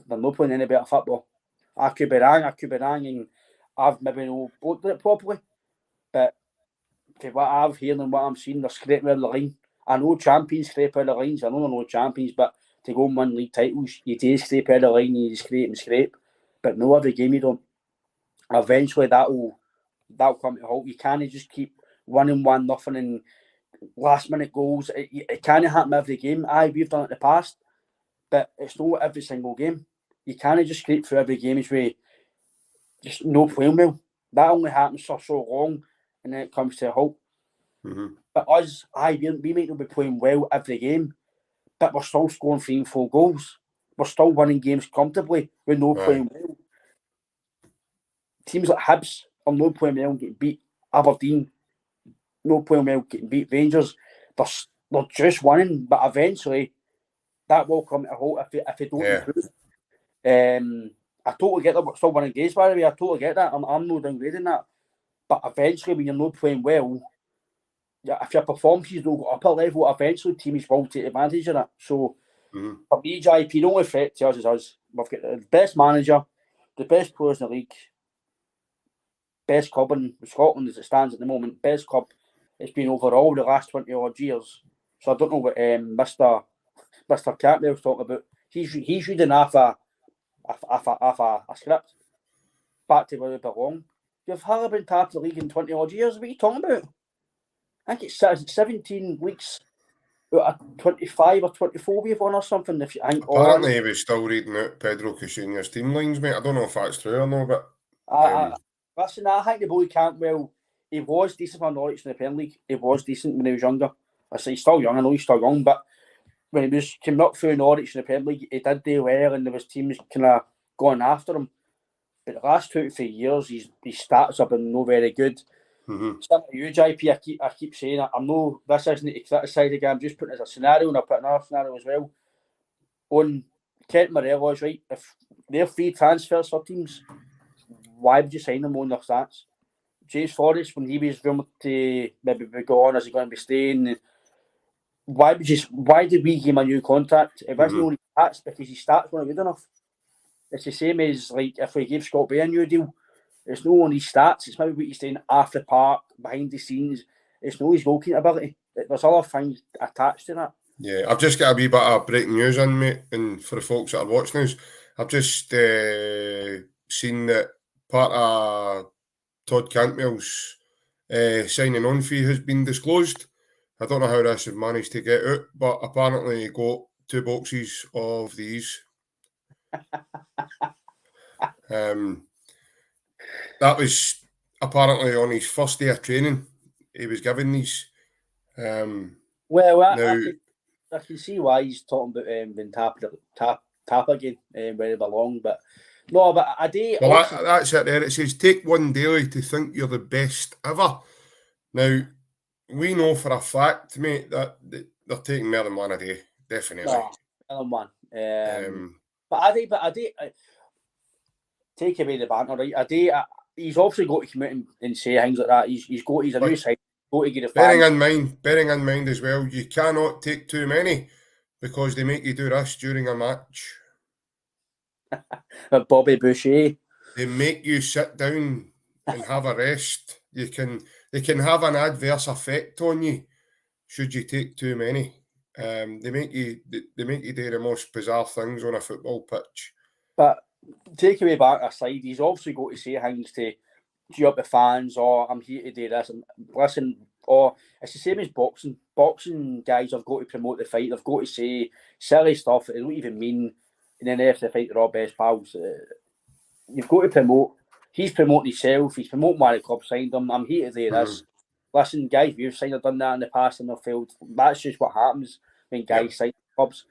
they're not playing any better football. I could be wrong, and I've maybe not looked at it properly. But for what I've heard and what I'm seeing, they're scraping out the line. I know champions scrape out the lines. I know they're not champions, but to go and win league titles, you do scrape out the line, you scrape. But no every game you don't. Eventually that'll come to a halt. You can't just keep winning 1-0 and last minute goals. It can't happen every game. We've done it in the past, but it's not every single game. You can't just scrape through every game with just no playing well. That only happens for so long, and then it comes to a halt. Mm-hmm. But us, we might not be playing well every game, but we're still scoring 3 and 4 goals. We're still winning games comfortably. We're not playing well. Teams like Hibs are not playing well and getting beat. Aberdeen, not playing well, getting beat. Rangers, they're just winning, but eventually that will come to a halt if they don't improve. I totally get that we're still winning games, by the way. I totally get that. I'm not downgrading that. But eventually, when you're not playing well, if your performances don't go up a level, eventually teams will take advantage of that. So, for me, JP, the only threat to us is us. We've got the best manager, the best players in the league, best club in Scotland as it stands at the moment, best club it's been overall the last 20 odd years. So I don't know what Mr. Campbell's talking about. He's reading off a script. Back to where we belong. You've hardly been tapped the league in 20 odd years. What are you talking about? I think it's 17 weeks a 25 or 24 we've won or something. If you think, apparently he was still reading out Pedro Caixinha's team lines, mate. I don't know if that's true or no, but listen, I think the boy Cantwell, he was decent for Norwich in the Premier League. He was decent when he was younger. I say he's still young. I know he's still young, but when he was came up through Norwich in the Premier League, he did do well, and there was teams kind of going after him. But the last 2 to 3 years, his stats have been no very good. Mm-hmm. Similar to you, JP, I keep saying I'm no. This isn't to criticise again. I'm just putting it as a scenario, and I'll put another scenario as well. On Kent Morelos, right? If they're free transfers for teams, why would you sign them on their stats? James Forrest, when he was rumoured to maybe be gone, is he going to be staying? Why did we give him a new contract? It wasn't only stats because his stats weren't good enough. It's the same as like if we gave Scott Bay a new deal. It's no only stats, it's maybe what he's doing off the park, behind the scenes. It's no his goalkeeping ability. There's other things attached to that. Yeah, I've just got a wee bit of breaking news in, mate, and for the folks that are watching us, I've just seen that part of Todd Cantwell's signing on fee has been disclosed. I don't know how this have managed to get out, but apparently he got 2 boxes of these. That was apparently on his first day of training. He was given these. Well, I can see why he's talking about being tap again where he belongs, but no, but I do. Well, that's it there. It says, take one daily to think you're the best ever. Now, we know for a fact, mate, that they're taking more than one a day, definitely. No, more than one. But I do. Take away the banter, right? He's obviously got to come out and say things like that. He's a new side. Got to get a bearing in mind as well, you cannot take too many because they make you do this during a match. Bobby Boucher. They make you sit down and have a rest. They can have an adverse effect on you should you take too many. They make you do the most bizarre things on a football pitch. But take away back aside, he's obviously got to say things to cheer up the fans, or I'm here to do this and listen, or it's the same as boxing. Boxing guys have got to promote the fight. They've got to say silly stuff that they don't even mean, and then after the fight they're all best pals. You've got to promote. He's promoting himself. He's promoting why the club signed him. I'm here to do this. Listen, guys, you've signed or done that in the past and they've failed. That's just what happens when guys sign clubs.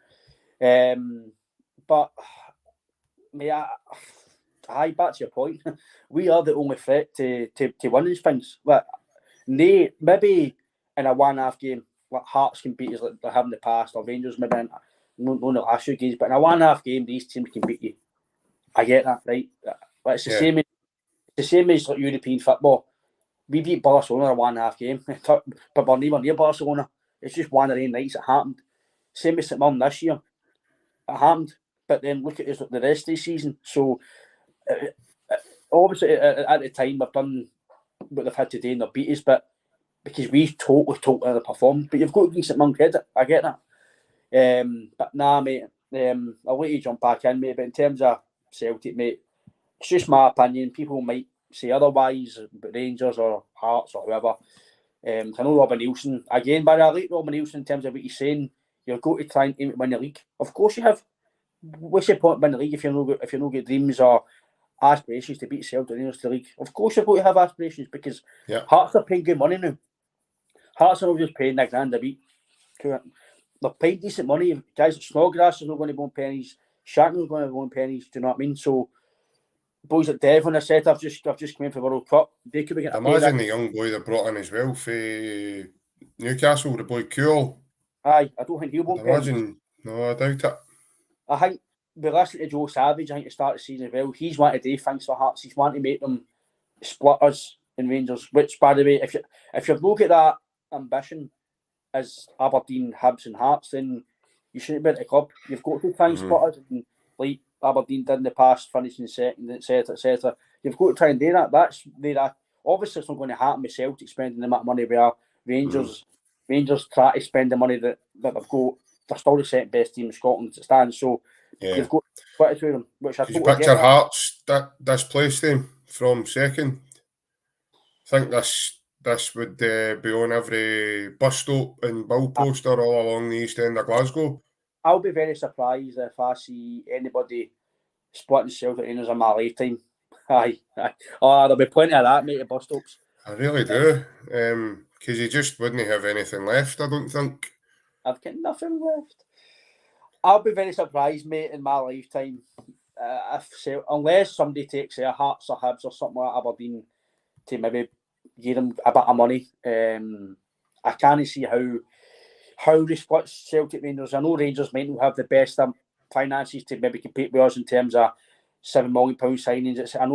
But yeah, back to your point. We are the only threat to win these things. But they maybe in a 1.5 game, like Hearts can beat us like they have in the past, or Rangers maybe in the last few games. But in a 1.5 game, these teams can beat you. I get that, right? But it's the same. It's the same as like European football. We beat Barcelona in a 1.5 game, but we're never near Barcelona. It's just one of the nights it happened. Same as St Mirren this year. It happened. But then look at the rest of the season. So, obviously, at the time, we've done what they've had to do and they've beat us, but because we totally underperformed. But you've got to give St Mirren credit. I get that. But nah, mate. I'll let you jump back in, mate. But in terms of Celtic, mate, it's just my opinion. People might say otherwise, but Rangers or Hearts or whoever. I know Robin Nielsen, again, but I like Robin Nielsen in terms of what he's saying. You're going to try and aim to win the league. Of course you have. What's your point in the league if you're not got dreams or aspirations to beat Celtic in the league? Of course you're going to have aspirations because Hearts are paying good money now. Hearts are not just paying that grand a week. They're paying decent money. Guys like Snodgrass is not going to go on pennies. Shackleton's is going to go on pennies. Do you know what I mean? So boys like Devon, I said I've just come in for the World Cup. They could be getting. Imagine the young boy they brought in as well for Newcastle, the boy Cool. Aye, I don't think he'll go on pennies. No, I doubt it. I think we listened to Joe Savage, I think, to start the season as well. He's wanted to do things for Hearts. He's wanted to make them split us in Rangers, which, by the way, if you've not got that ambition as Aberdeen, Hibs and Hearts, then you shouldn't be at the club. You've got to try and split us, and like Aberdeen did in the past, finishing second, etc., etc. You've got to try and do that. That's there. Obviously, it's not going to happen with Celtic spending the amount of money we are. Rangers try to spend the money that they've got. They're still the second best team in Scotland as it stands. So you've got to put it to them, which I totally get. Hearts that displaced them from second. I think this this would be on every bus stop and bill poster all along the east end of Glasgow. I'll be very surprised if I see anybody splitting Celtic Rangers in my lifetime. Aye. Oh, there'll be plenty of that, mate, at bus stops. I really do. Because you just wouldn't have anything left, I don't think. I've got nothing left. I'll be very surprised, mate, in my lifetime, unless somebody takes their Hearts or Hibs or something like Aberdeen to maybe give them a bit of money. I can't see how they split Celtic Rangers. I know Rangers might not have the best finances to maybe compete with us in terms of £7 million signings. I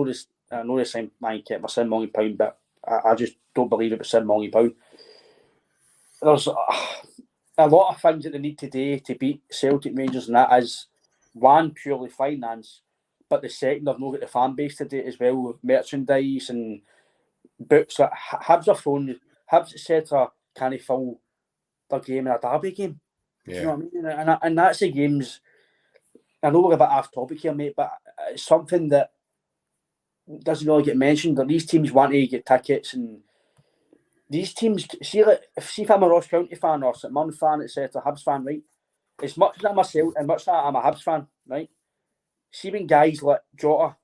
know they signed Mike for £7 million, but I just don't believe it was £7 million. There's a lot of things that they need to do to beat Celtic Rangers, and that is one, purely finance, but the second, they've not got the fan base to do it as well, with merchandise and books. Like Hibs are phone, Hibs etc. can't fill their game in a derby game. Yeah. Do you know what I mean? And that's the games. I know we're a bit off topic here, mate, but it's something that doesn't really get mentioned. That these teams want to get tickets, and these teams see if I'm a Ross County fan or St Mirren fan, etc., Hibs fan, right? As much as I'm a Celtic, and much as I'm a Hibs fan, right? See when guys like Jota,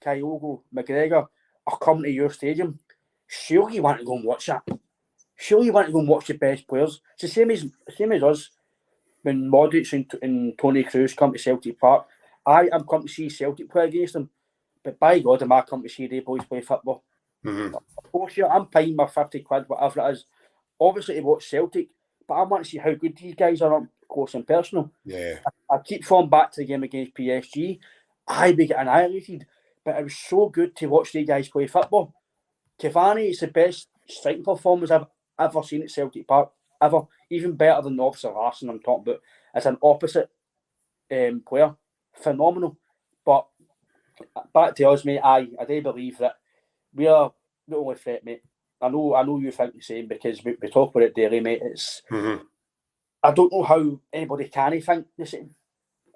Kyogo, McGregor are coming to your stadium, surely you want to go and watch that. Surely you want to go and watch the best players. It's the same as us when Modric and Tony Kroos come to Celtic Park. I'm coming to see Celtic play against them, but by God, am I coming to see the boys play football? Mm-hmm. Of course, yeah, I'm paying my £50, whatever it is, obviously to watch Celtic, but I want to see how good these guys are up close and personal. Yeah. I keep falling back to the game against PSG. We get annihilated, but it was so good to watch these guys play football. Cavani is the best striking performance I've ever seen at Celtic Park, ever. Even better than obviously Larson I'm talking about. As an opposite player, phenomenal. But back to us, mate. I do believe that we are the only threat, mate. I know you think the same because we talk about it daily, mate. It's I don't know how anybody can think the same.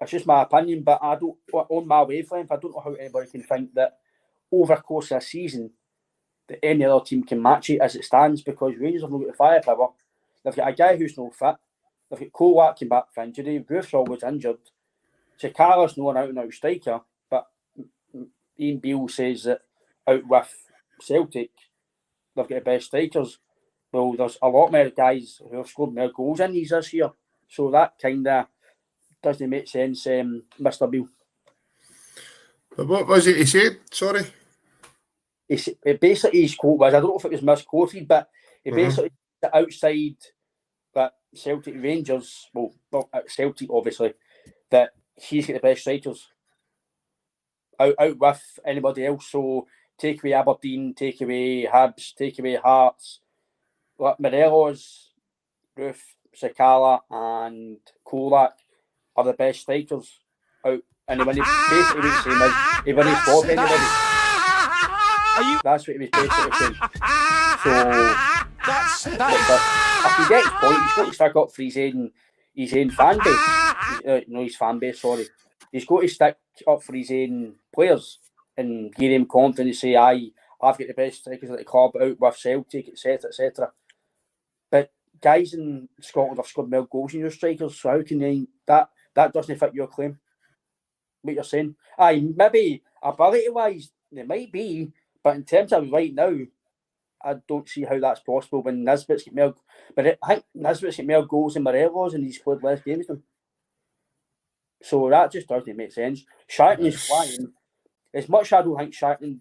It's just my opinion, but I don't, on my wavelength, I don't know how anybody can think that over the course of a season that any other team can match it as it stands, because Rangers have not got the firepower. They've got a guy who's no fit. They've got Kolak came back for injury. Roof's always injured. Sakala's not an out-and-out striker, but Ian Beale says that out with Celtic, they've got the best strikers. Well, there's a lot more guys who have scored more goals in these this year. So that kind of doesn't make sense, Mr. Beale. But what was it he said? Sorry? Basically, his quote was, I don't know if it was misquoted, but he basically outside that Celtic Rangers, well, Celtic obviously, that he's got the best strikers out with anybody else. So take away Aberdeen, take away Hibs, take away Hearts. Like Morelos, Roof, Sakala, and Kolak are the best strikers out. And when he basically was saying is he wouldn't stop anybody. That's what he was basically saying. So I can get his point. He's got to stick up for his own fan base. His fan base, sorry. He's got to stick up for his own players and give them confidence, say, I've got the best strikers at the club out with Celtic, etc., etc. But guys in Scotland have scored more goals than your strikers, so how can they, that doesn't fit your claim? What you're saying? Maybe ability-wise, they might be, but in terms of right now, I don't see how that's possible when Nisbet's got more. But I think Nisbet's got more goals than Morelos, and he's played less games than him. So that just doesn't make sense. Shanklin's flying. As much as I don't think Shanklin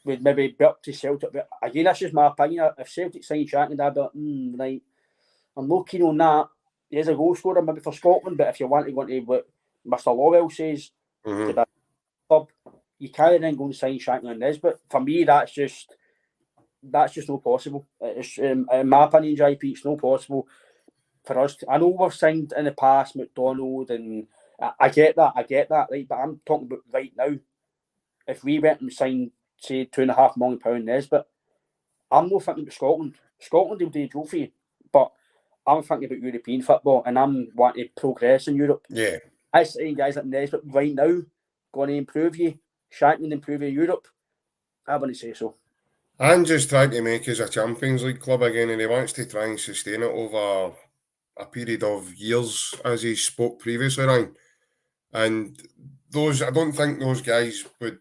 would maybe be up to Celtic, but again, that's just my opinion. If Celtic signed Shanklin, I'd be like, right, I'm not keen on that. He is a goal scorer maybe for Scotland, but if you want to go into what Mr. Lowell says, to the club, you can't then go and sign Shanklin and this. But for me, that's just not possible. It's, in my opinion, JP, it's not possible for us. I know we've signed in the past McDonald, and I get that, right? But I'm talking about right now. If we went and signed, say, £2.5 million Nesbitt, I'm not thinking about Scotland. Scotland will do a trophy, but I'm thinking about European football, and I'm wanting to progress in Europe. Yeah. I say guys like Nesbitt right now going to improve you, Shanklin improve you in Europe. I wouldn't say so. And just trying to make us a Champions League club again, and he wants to try and sustain it over a period of years, as he spoke previously, Ryan. And I don't think those guys would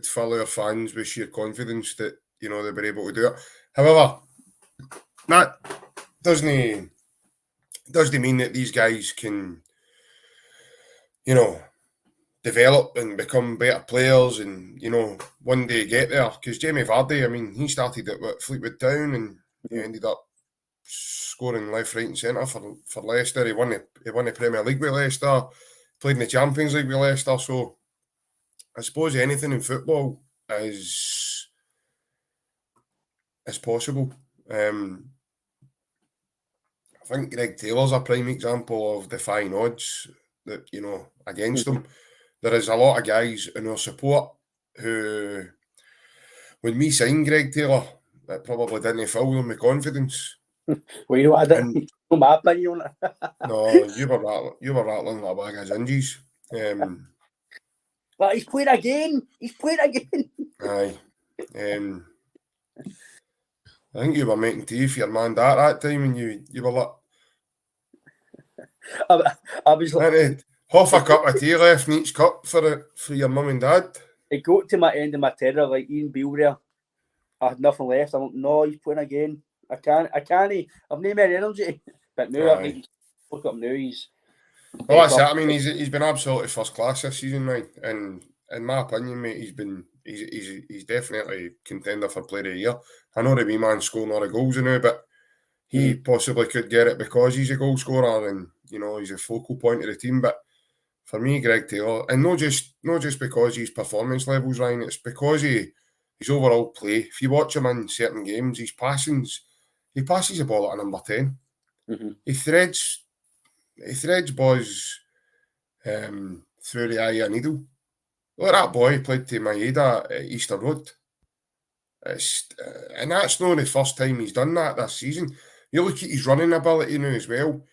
fill our fans with sheer confidence that they were able to do it. However, that doesn't mean that these guys can, develop and become better players and, one day get there. Because Jamie Vardy, I mean, he started at Fleetwood Town and he ended up scoring left, right and centre for Leicester. He won the Premier League with Leicester, played in the Champions League with Leicester. So I suppose anything in football is possible. I think Greg Taylor's a prime example of defying odds that, against him. There is a lot of guys in our support who, when we signed Greg Taylor, it probably didn't fill them with confidence. Well, I didn't know my opinion on it. No, you were rattling like a bag of gingies. But he's played again. Aye. I think you were making tea for your man that time, and you were like, I was like, half a cup of tea left in each cup for your mum and dad. It got to my end of my terror, like Ian Beale there. I had nothing left. I'm like, no, he's playing again. I can't. I've no more energy. But now I think look up now. He's. Well, that's it. I mean, he's been absolutely first class this season, mate. And in my opinion, mate, he's definitely contender for Player of the Year. I know the wee man's scoring a lot of goals now, but he possibly could get it because he's a goal scorer and he's a focal point of the team. But for me, Greg Taylor, and not just because his performance levels, Ryan, it's because his overall play. If you watch him in certain games, he passes the ball at number 10. Mm-hmm. He threads balls through the eye of a needle. Look at that boy he played to Maeda at Easter Road. And that's not the first time he's done that this season. You look at his running ability now as well.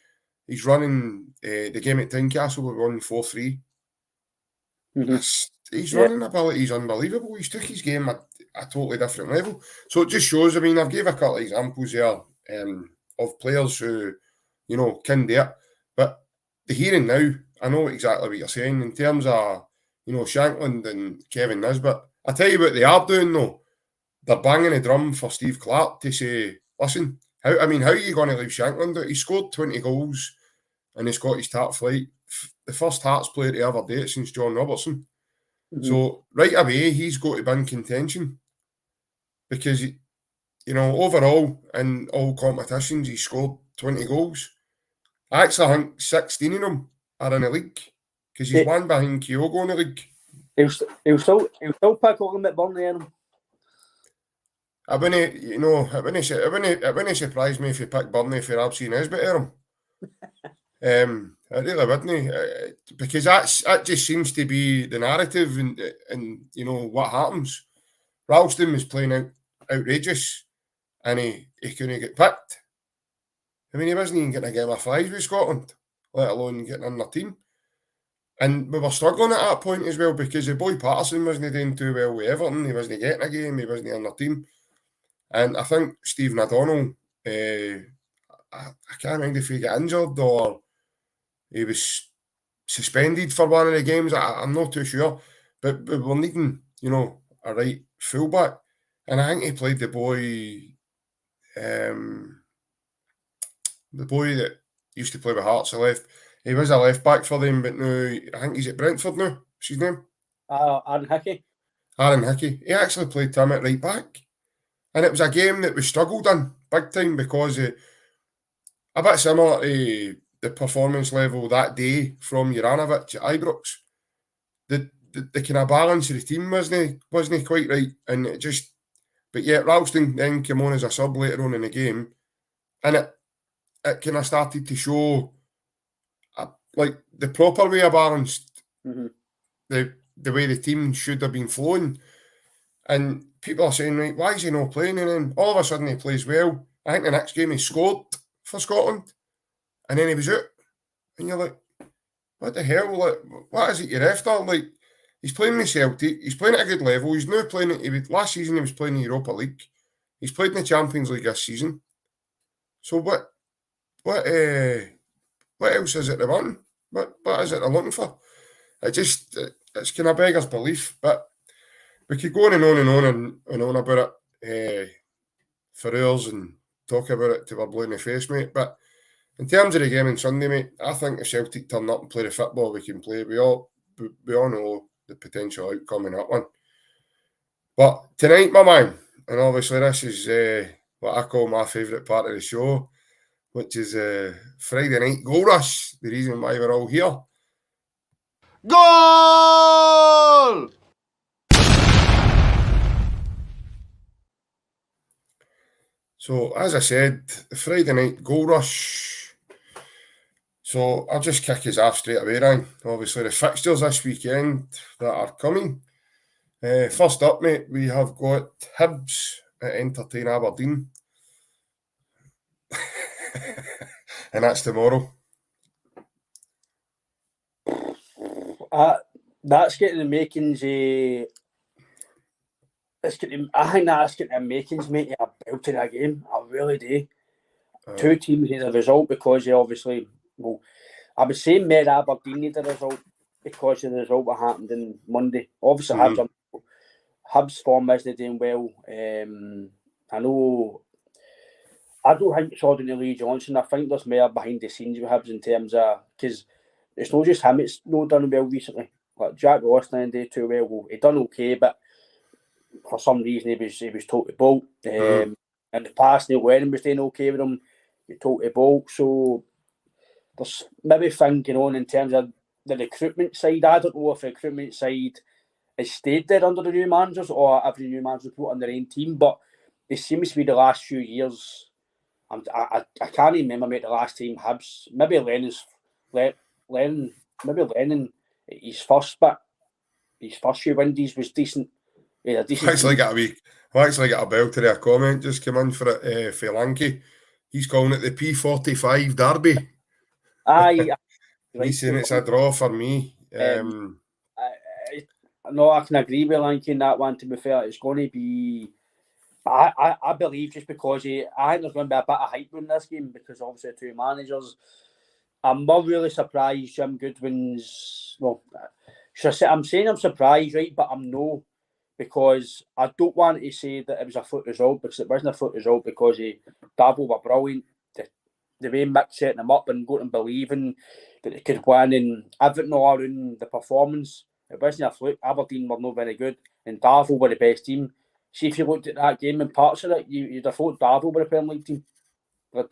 He's running the game at Tynecastle, we won 4-3. Mm-hmm. His running ability is unbelievable. He's took his game at a totally different level. So it just shows, I mean, I've gave a couple of examples here of players who, can do it. But the here and now, I know exactly what you're saying in terms of, Shankland and Kevin Nisbet. I tell you what they are doing though. They're banging the drum for Steve Clarke to say, listen, how are you going to leave Shankland out? He scored 20 goals in the Scottish top flight. The first Hearts player to ever do it since John Robertson. Mm-hmm. So right away, he's got to be in contention because, overall in all competitions, he scored 20 goals. I actually think 16 of them are in the league because he's one behind Kyogo in the league. He'll still pick on him at Burnley in him. It wouldn't surprise me if he picked Burnley for Absy Nisbet at him. It really wouldn't, because that just seems to be the narrative and what happens. Ralston was playing outrageous and he couldn't get picked. I mean, he wasn't even getting a game of fives with Scotland, let alone getting in their team. And we were struggling at that point as well because the boy Patterson wasn't doing too well with Everton. He wasn't getting a game, he wasn't in their team. And I think Stephen O'Donnell, I can't remember if he got injured or he was suspended for one of the games. I'm not too sure. But we were needing, a right fullback. And I think he played the boy that used to play with Hearts, he was a left back for them, but now I think he's at Brentford now. What's his name? Aaron Hickey. Aaron Hickey. He actually played him at right back. And it was a game that we struggled in big time because a bit similar to the performance level that day from Juranovic at Ibrox. The kind of balance of the team wasn't quite right. And it just, but yet Ralston then came on as a sub later on in the game. And it kind of started to show like the proper way of balanced, the way the team should have been flowing. And people are saying, right, why is he not playing? And then all of a sudden he plays well. I think the next game he scored for Scotland. And then he was out. And you're like, what the hell? Like, what is it you're after? Like, He's playing with Celtic. He's playing at a good level. He's now playing. Last season he was playing the Europa League. He's played in the Champions League this season. So what else is it they want? What is it they're looking for? It's kind of beggars belief. But we could go on and on and on and on about it for hours and talk about it till we're blue in the face, mate. But in terms of the game on Sunday, mate, I think if Celtic turn up and play the football we can play, we all know the potential outcome in that one. But tonight, my man, and obviously this is what I call my favourite part of the show, which is Friday night goal rush, the reason why we're all here. Goal! So, as I said, the Friday night goal rush. So, I'll just kick us off straight away, Ryan. Obviously, the fixtures this weekend that are coming. First up, mate, we have got Hibs at entertain Aberdeen. And that's tomorrow. That's getting the makings. I think that's getting the makings, mate. A belt in that game. I really do. Two teams need a result because they obviously. Well, I was saying Med Aberdeen need a result because of the result that happened on Monday. Obviously, Hibs form isn't doing well. I know. I don't think it's ordinary Lee Johnson. I think there's more behind the scenes with Hibs in terms of because it's not just him. It's not done well recently. Like Jack Ross didn't do too well. Well, he done okay, but for some reason he was told to bolt. In the past, Neil Lennon was doing okay with him. He told to bolt. So there's maybe things going on in terms of the recruitment side. I don't know if the recruitment side has stayed there under the new managers or every new manager put on their own team. But it seems to be the last few years. I can't remember the last time Hibs. Maybe Lennon. His first few windies was decent. Yeah, decent. I actually got a bell to a comment just come in for it. Felanki, he's calling it the P45 derby. Aye, He's saying it's a draw for me. No, I can agree with Lanky in that one. To be fair, it's going to be. I believe just because I think there's going to be a bit of hype in this game because obviously two managers. I'm not really surprised Jim Goodwin's. Well, I'm saying I'm surprised, right? But I'm no, because I don't want to say that it was a foot result because it wasn't a foot result because Davo were brilliant. The way Mick setting them up and got them believing that they could win and everything all around the performance. It wasn't a fluke. Aberdeen were not very good and Davo were the best team. See, if you looked at that game and parts of it, you'd have thought Davo were a Premier League team. No,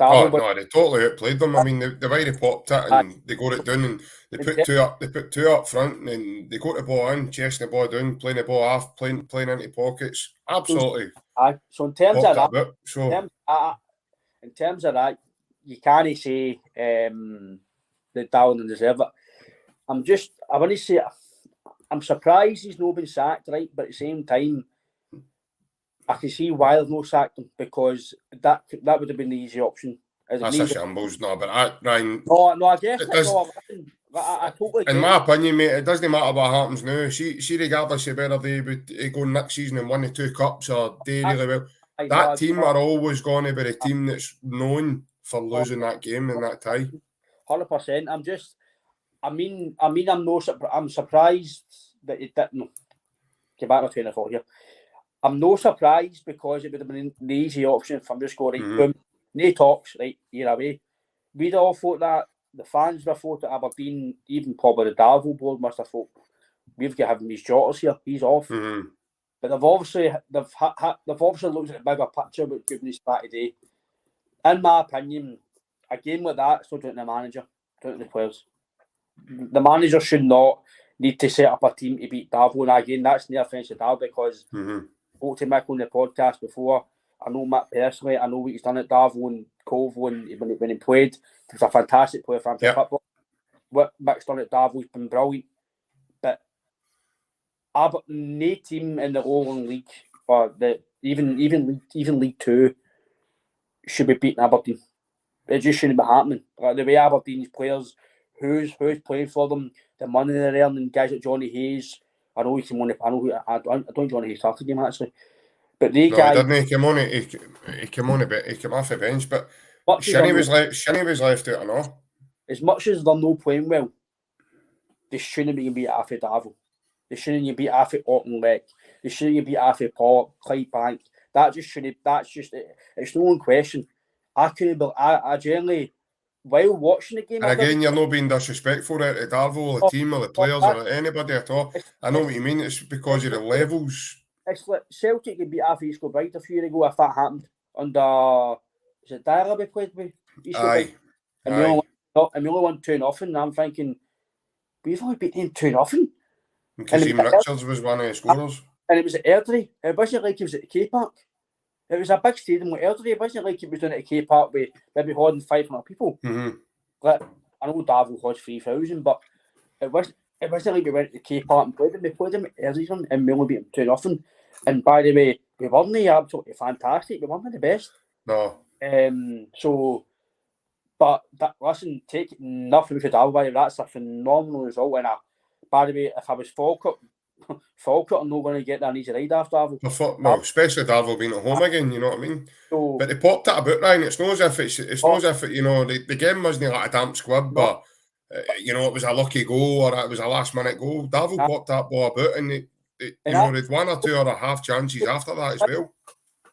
they totally outplayed them. I mean, the way they popped it and they got it down and they put two up. They put two up front and they got the ball in, chasing the ball down, playing the ball off, playing into pockets. Absolutely. So in terms of that, in terms of that, you can't say that Darwin deserve it. I want to say, I'm surprised he's not been sacked, right? But at the same time, I can see why they've not sacked him because that would have been the easy option. That's a shambles, no. But Ryan, no, I guess I totally. In my opinion, mate, it doesn't matter what happens now. See, regardless of whether they would go next season and win the 2 cups or do really well, that team are always going to be the team that's known for losing that game and that tie. 100%. I'm surprised that it didn't. Get back to 24 here. I'm no surprised because it would have been the easy option if I'm just going boom, no talks, right, you're away. We'd all thought that. The fans would have thought that Aberdeen, even probably the Darvel board must have thought we've got him his jotters here, he's off. But they've obviously looked at the bigger picture about giving this back today. In my opinion, a game like that, it's not down to the manager, down to the players. The manager should not need to set up a team to beat Darvel. And again, that's no offence to Darvel because I spoke to Mick on the podcast before. I know Mick personally. I know what he's done at Darvel and Kovo and when he played. He was a fantastic player for football. What Mick's done at Darvel has been brilliant. But no team in the Lowland League or even League Two should be beating Aberdeen. It just shouldn't be happening. Like the way Aberdeen's players, who's playing for them, the money they're earning, guys like Johnny Hayes, I know he came on. I don't join his starting game actually, but the No, guy. he didn't. He came on. He came on a bit. He came off the bench, but Shinnie was left out. I know. As much as they're not playing well, they shouldn't be beat after Davil. They shouldn't be beat after Auchinleck. They shouldn't be beat after Port, Clydebank. That just shouldn't. That's just. It's no one question. I couldn't. But I generally, while watching the game, and again, you're not being disrespectful to Darvel, the team, or the players, or anybody at all. I know what you mean. It's because of the levels. It's like Celtic could beat after East Kilbride a few years ago if that happened. Under is it Dara we played with? Aye. And we only won 2-0. And I'm thinking we've only beat them 2-0. Because even Richards was one of the scorers. And it was at Airdrie. It wasn't like it was at the K Park. It was a big stadium with Airdrie. It wasn't like it was doing at the K Park with maybe holding 500 people. Mm-hmm. Like, I know Davil holds 3,000, but it wasn't like we went to the K Park and played them. We played them at Airdrie and we only beat them 2-0. And by the way, we weren't absolutely fantastic. We weren't the best. No. So, but that, listen, take nothing for Davil. That's a phenomenal result. And by the way, if I was Falkirk, I'm not going to get that easy ride after Davil. No, especially Davil being at home again, you know what I mean? So, but they popped it about, Ryan. It's not as if the game wasn't like a damp squib, but it was a lucky goal or it was a last minute goal. Davil popped that ball about and they'd one or two or a half chances after that as well.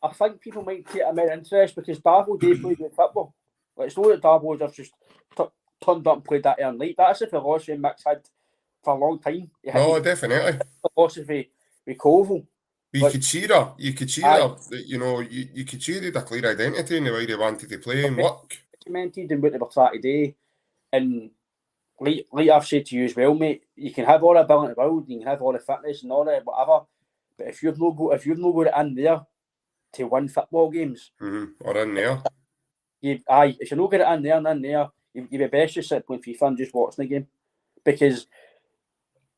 I think people might take a more interest because Davil did play good football. Like, it's not that Davil have just turned up and played that air night. That's a philosophy Mick's had for a long time. No, definitely. Philosophy with Koval. You could see her. You could see her. You could see they had a clear identity in the way they wanted to play and work. Documented and what they were trying to do. And like I've said to you as well, mate, you can have all the ability in the world, you can have all the fitness and all that, whatever. But if you've not got it in there to win football games, or in there, if you not get it in there, you'd be best just sit playing FIFA and just watching the game, because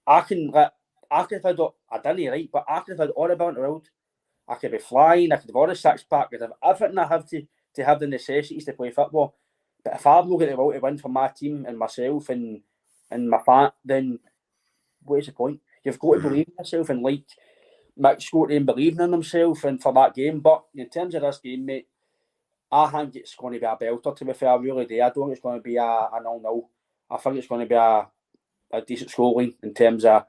I could have had I didn't right, but I could have had all the ability in the world. I could be flying, I could have all the six pack, I could have everything I have to have the necessities to play football. But if I've not got the will to win for my team and myself and my fan, then what is the point? You've got to believe in yourself, and like Mick's got to believing in himself and for that game. But in terms of this game, mate, I think it's going to be a belter, to be fair. I really do. I don't think it's going to be a 0-0. I think it's going to be a decent scoreline in terms of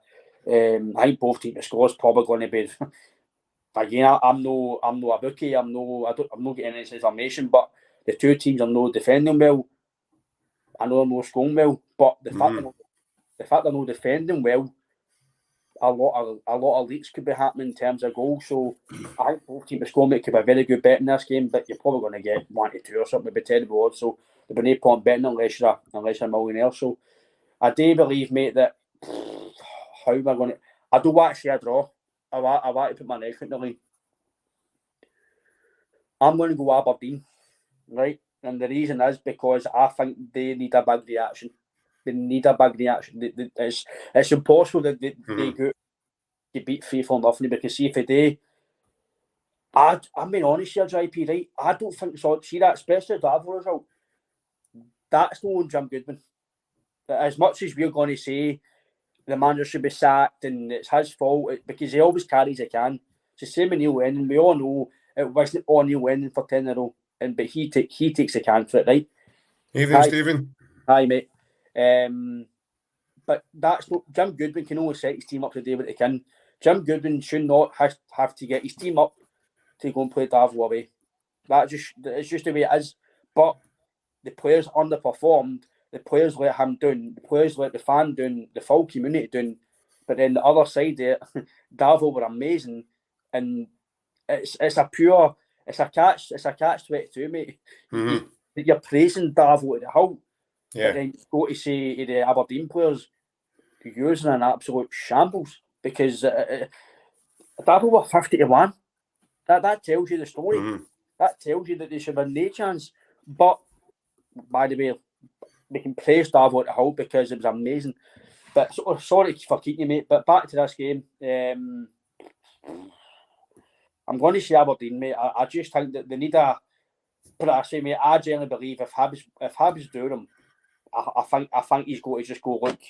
I think both teams' scores probably going to be. Again, I'm no a bookie. I'm not getting any information, but the two teams are not defending well. I know they're not scoring well, but the fact they're not defending well, a lot of leaks could be happening in terms of goals. So I think both teams scoring it could be a very good bet in this game, but you're probably going to get 1-2 or something. It'd be terrible odds. So there'll be no point betting unless you're a millionaire. So I do believe, mate, that how am I going to? I don't want to see a draw. I want to put my neck in the line. I'm going to go Aberdeen, right? And the reason is because I think they need a big reaction. They need a big reaction. It's impossible that they go to beat 3-0 because see if they do, I'm being honest here, JP, right? I don't think so. See that, especially the Davil result, that's no Jim Goodman. As much as we're going to say the manager should be sacked and it's his fault because he always carries a can. It's the same with Neil Lennon. We all know it wasn't on Neil Lennon for 10 in a row, but he takes the can for it, right? Even Stephen. Hi, mate. But that's not Jim Goodwin can only set his team up to do what they can. Jim Goodwin should not have to get his team up to go and play Davil away. It's just the way it is. But the players underperformed. The players let him down. The players let the fan down. The full community down. But then the other side there, Davil were amazing, and it's a catch-22, mate. You're praising Davil at the Hull, but then you go to say to the Aberdeen players, you're using an absolute shambles because Davil were 50-1. That tells you the story. That tells you that they should have no chance. But by the way, we can praise Davil at the Hull because it was amazing. But sorry for keeping you, mate. But back to this game. I'm going to say Aberdeen, mate. I just think that they need a. But I say, mate, I generally believe if Hibs do them, I think he's going to just go, look,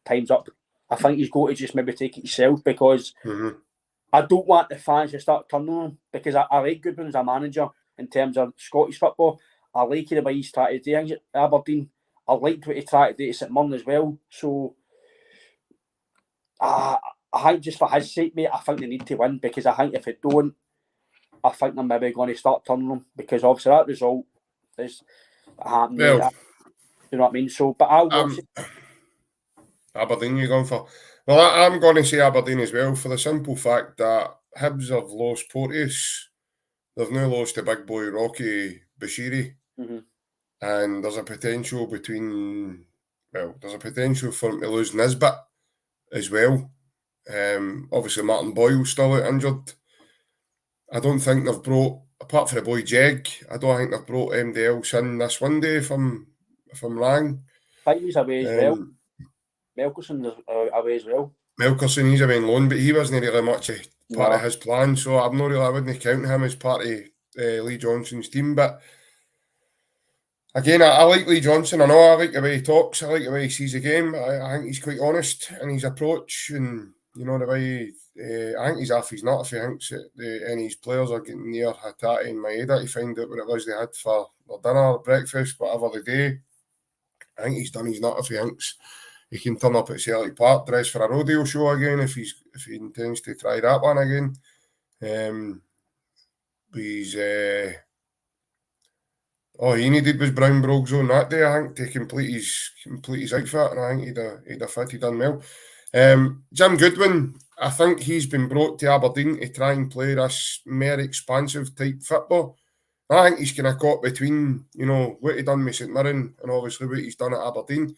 time's up. I think he's got to just maybe take it himself, because I don't want the fans to start turning on him, because I like Goodwin as a manager in terms of Scottish football. I like the way he's tried to do things at Aberdeen. I liked what he tried to do at St Mirren as well. So I think just for his sake, mate, I think they need to win, because I think if they don't, I think they're maybe going to start turning them, because obviously that result is happening. Well, you know what I mean? So, but I will say Aberdeen you're going for. Well, I'm going to say Aberdeen as well, for the simple fact that Hibs have lost Porteous. They've now lost the big boy Rocky Bashiri. And there's a potential for him to lose Nisbet as well. Obviously Martin Boyle's still out injured. I don't think they've brought, apart from the boy Jeg, I don't think they've brought MDL in this window, if I'm wrong. He's away as well. Melkerson's away as well. Melkerson, he's away on loan, but he wasn't really much a part of his plan, so I wouldn't count him as part of Lee Johnson's team. But again, I like Lee Johnson. I know I like the way he talks. I like the way he sees the game. I think he's quite honest in his approach, and you know the way. I think he's off his nut if he thinks that any of his players are getting near Hattati and Maeda to find out what it was they had for their dinner, breakfast, whatever the day. I think he's done his nut if he thinks he can turn up at Celtic Park, dress for a rodeo show again if he intends to try that one again. All he needed was brown brogues on that day, I think, to complete his outfit, and I think he'd have fitted done well. Jim Goodwin, I think he's been brought to Aberdeen to try and play this more expansive type football. I think he's kind of caught between, what he done with St Mirren and obviously what he's done at Aberdeen.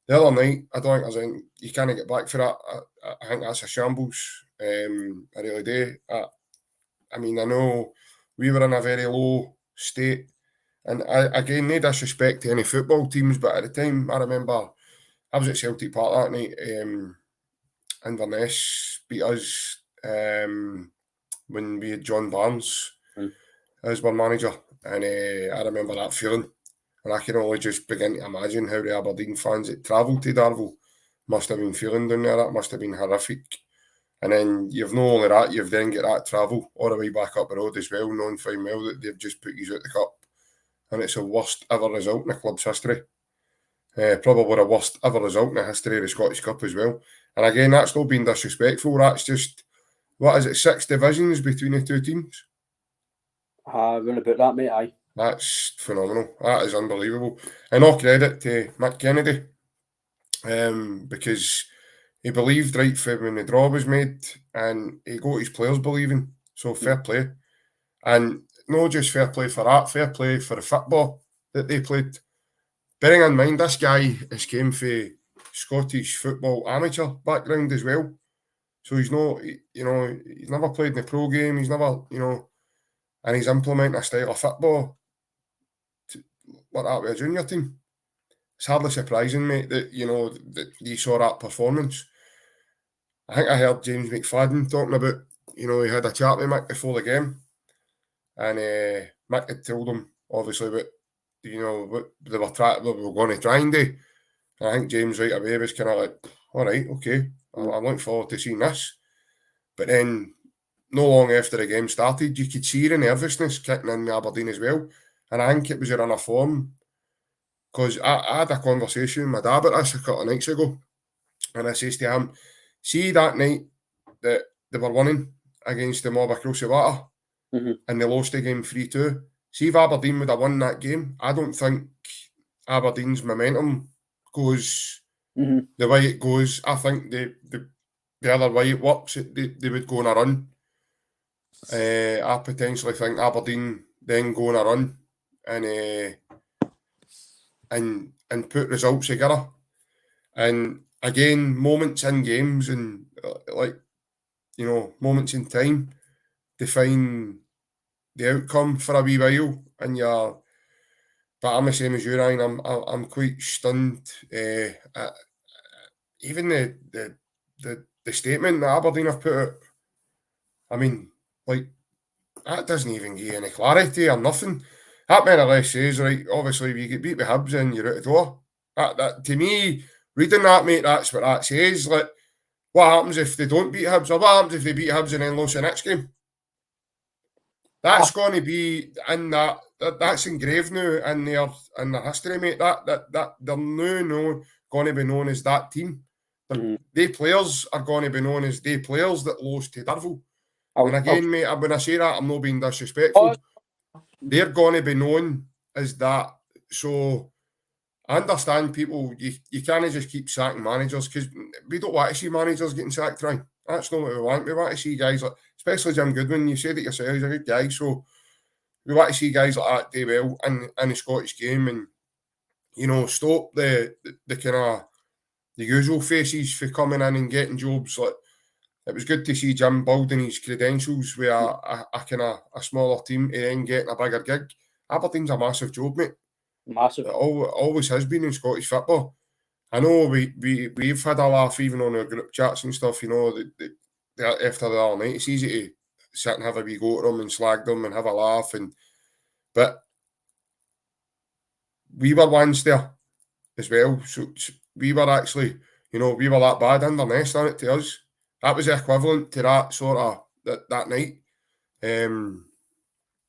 The other night, I don't think there's anything, you can't get back for that. I think that's a shambles. I really do. I mean, I know we were in a very low state. And again, no disrespect to any football teams, but at the time, I remember I was at Celtic Park that night. Inverness beat us when we had John Barnes as our manager. And I remember that feeling. And I can only just begin to imagine how the Aberdeen fans that travelled to Darvel must have been feeling down there. That must have been horrific. And then you've not only that, you've then got that travel all the way back up the road as well, knowing fine well that they've just put you out the cup. And it's the worst ever result in the club's history. Probably the worst ever result in the history of the Scottish Cup as well. And again, that's not being disrespectful. That's just, 6 divisions between the two teams? Round about that, mate, aye. That's phenomenal. That is unbelievable. And all credit to Mick Kennedy, because he believed right from when the draw was made, and he got his players believing. So fair play. And not just fair play for that, fair play for the football that they played. Bearing in mind, this guy has came from Scottish football amateur background as well. So he's not, he's never played in the pro game. He's never, and he's implementing a style of football like that with a junior team. It's hardly surprising, mate, that, that you saw that performance. I think I heard James McFadden talking about, he had a chat with Mick before the game. And Mick had told him, obviously, what they were going to try and do. And I think James right away was kind of like, all right, okay, I'm looking forward to seeing this. But then, no long after the game started, you could see the nervousness kicking in Aberdeen as well. And I think it was a run of form. Because I had a conversation with my dad about this a couple of nights ago. And I says to him, see that night that they were winning against the mob across the water, and they lost the game 3-2. See if Aberdeen would have won that game, I don't think Aberdeen's momentum goes the way it goes. I think the other way it works, they would go on a run. I potentially think Aberdeen then go on a run and put results together. And again, moments in games and moments in time define the outcome for a wee while. And but I'm the same as you, Ryan. I'm quite stunned. Even the statement that Aberdeen have put out. I mean, that doesn't even give you any clarity or nothing. That more or less says, right, obviously, if you get beat with Hibs and you're out the door. That to me, reading that, mate, that's what that says. What happens if they don't beat Hibs, or what happens if they beat Hibs and then lose the next game? That's going to be in that's engraved now in their history, mate. That they're now going to be known as that team. They players are going to be known as they players that lost to Darvel. And again, mate, when I say that, I'm not being disrespectful. They're going to be known as that. So I understand people, you can't just keep sacking managers, because we don't want to see managers getting sacked, right? That's not what we want. We want to see guys like, especially Jim Goodwin, you said it yourself, he's a good guy. So we want to see guys like that do well in the Scottish game, and, you know, stop the kind of the usual faces for coming in and getting jobs. Like, it was good to see Jim building his credentials with a kind of a smaller team and then getting a bigger gig. Aberdeen's a massive job, mate. Massive. It always has been in Scottish football. I know we've had a laugh even on our group chats and stuff, you know, after the other night. It's easy to sit and have a wee go at them and slag them and have a laugh, but we were ones there as well. So we were actually, you know, we were that bad under Nest on it to us. That was the equivalent to that sort of that night.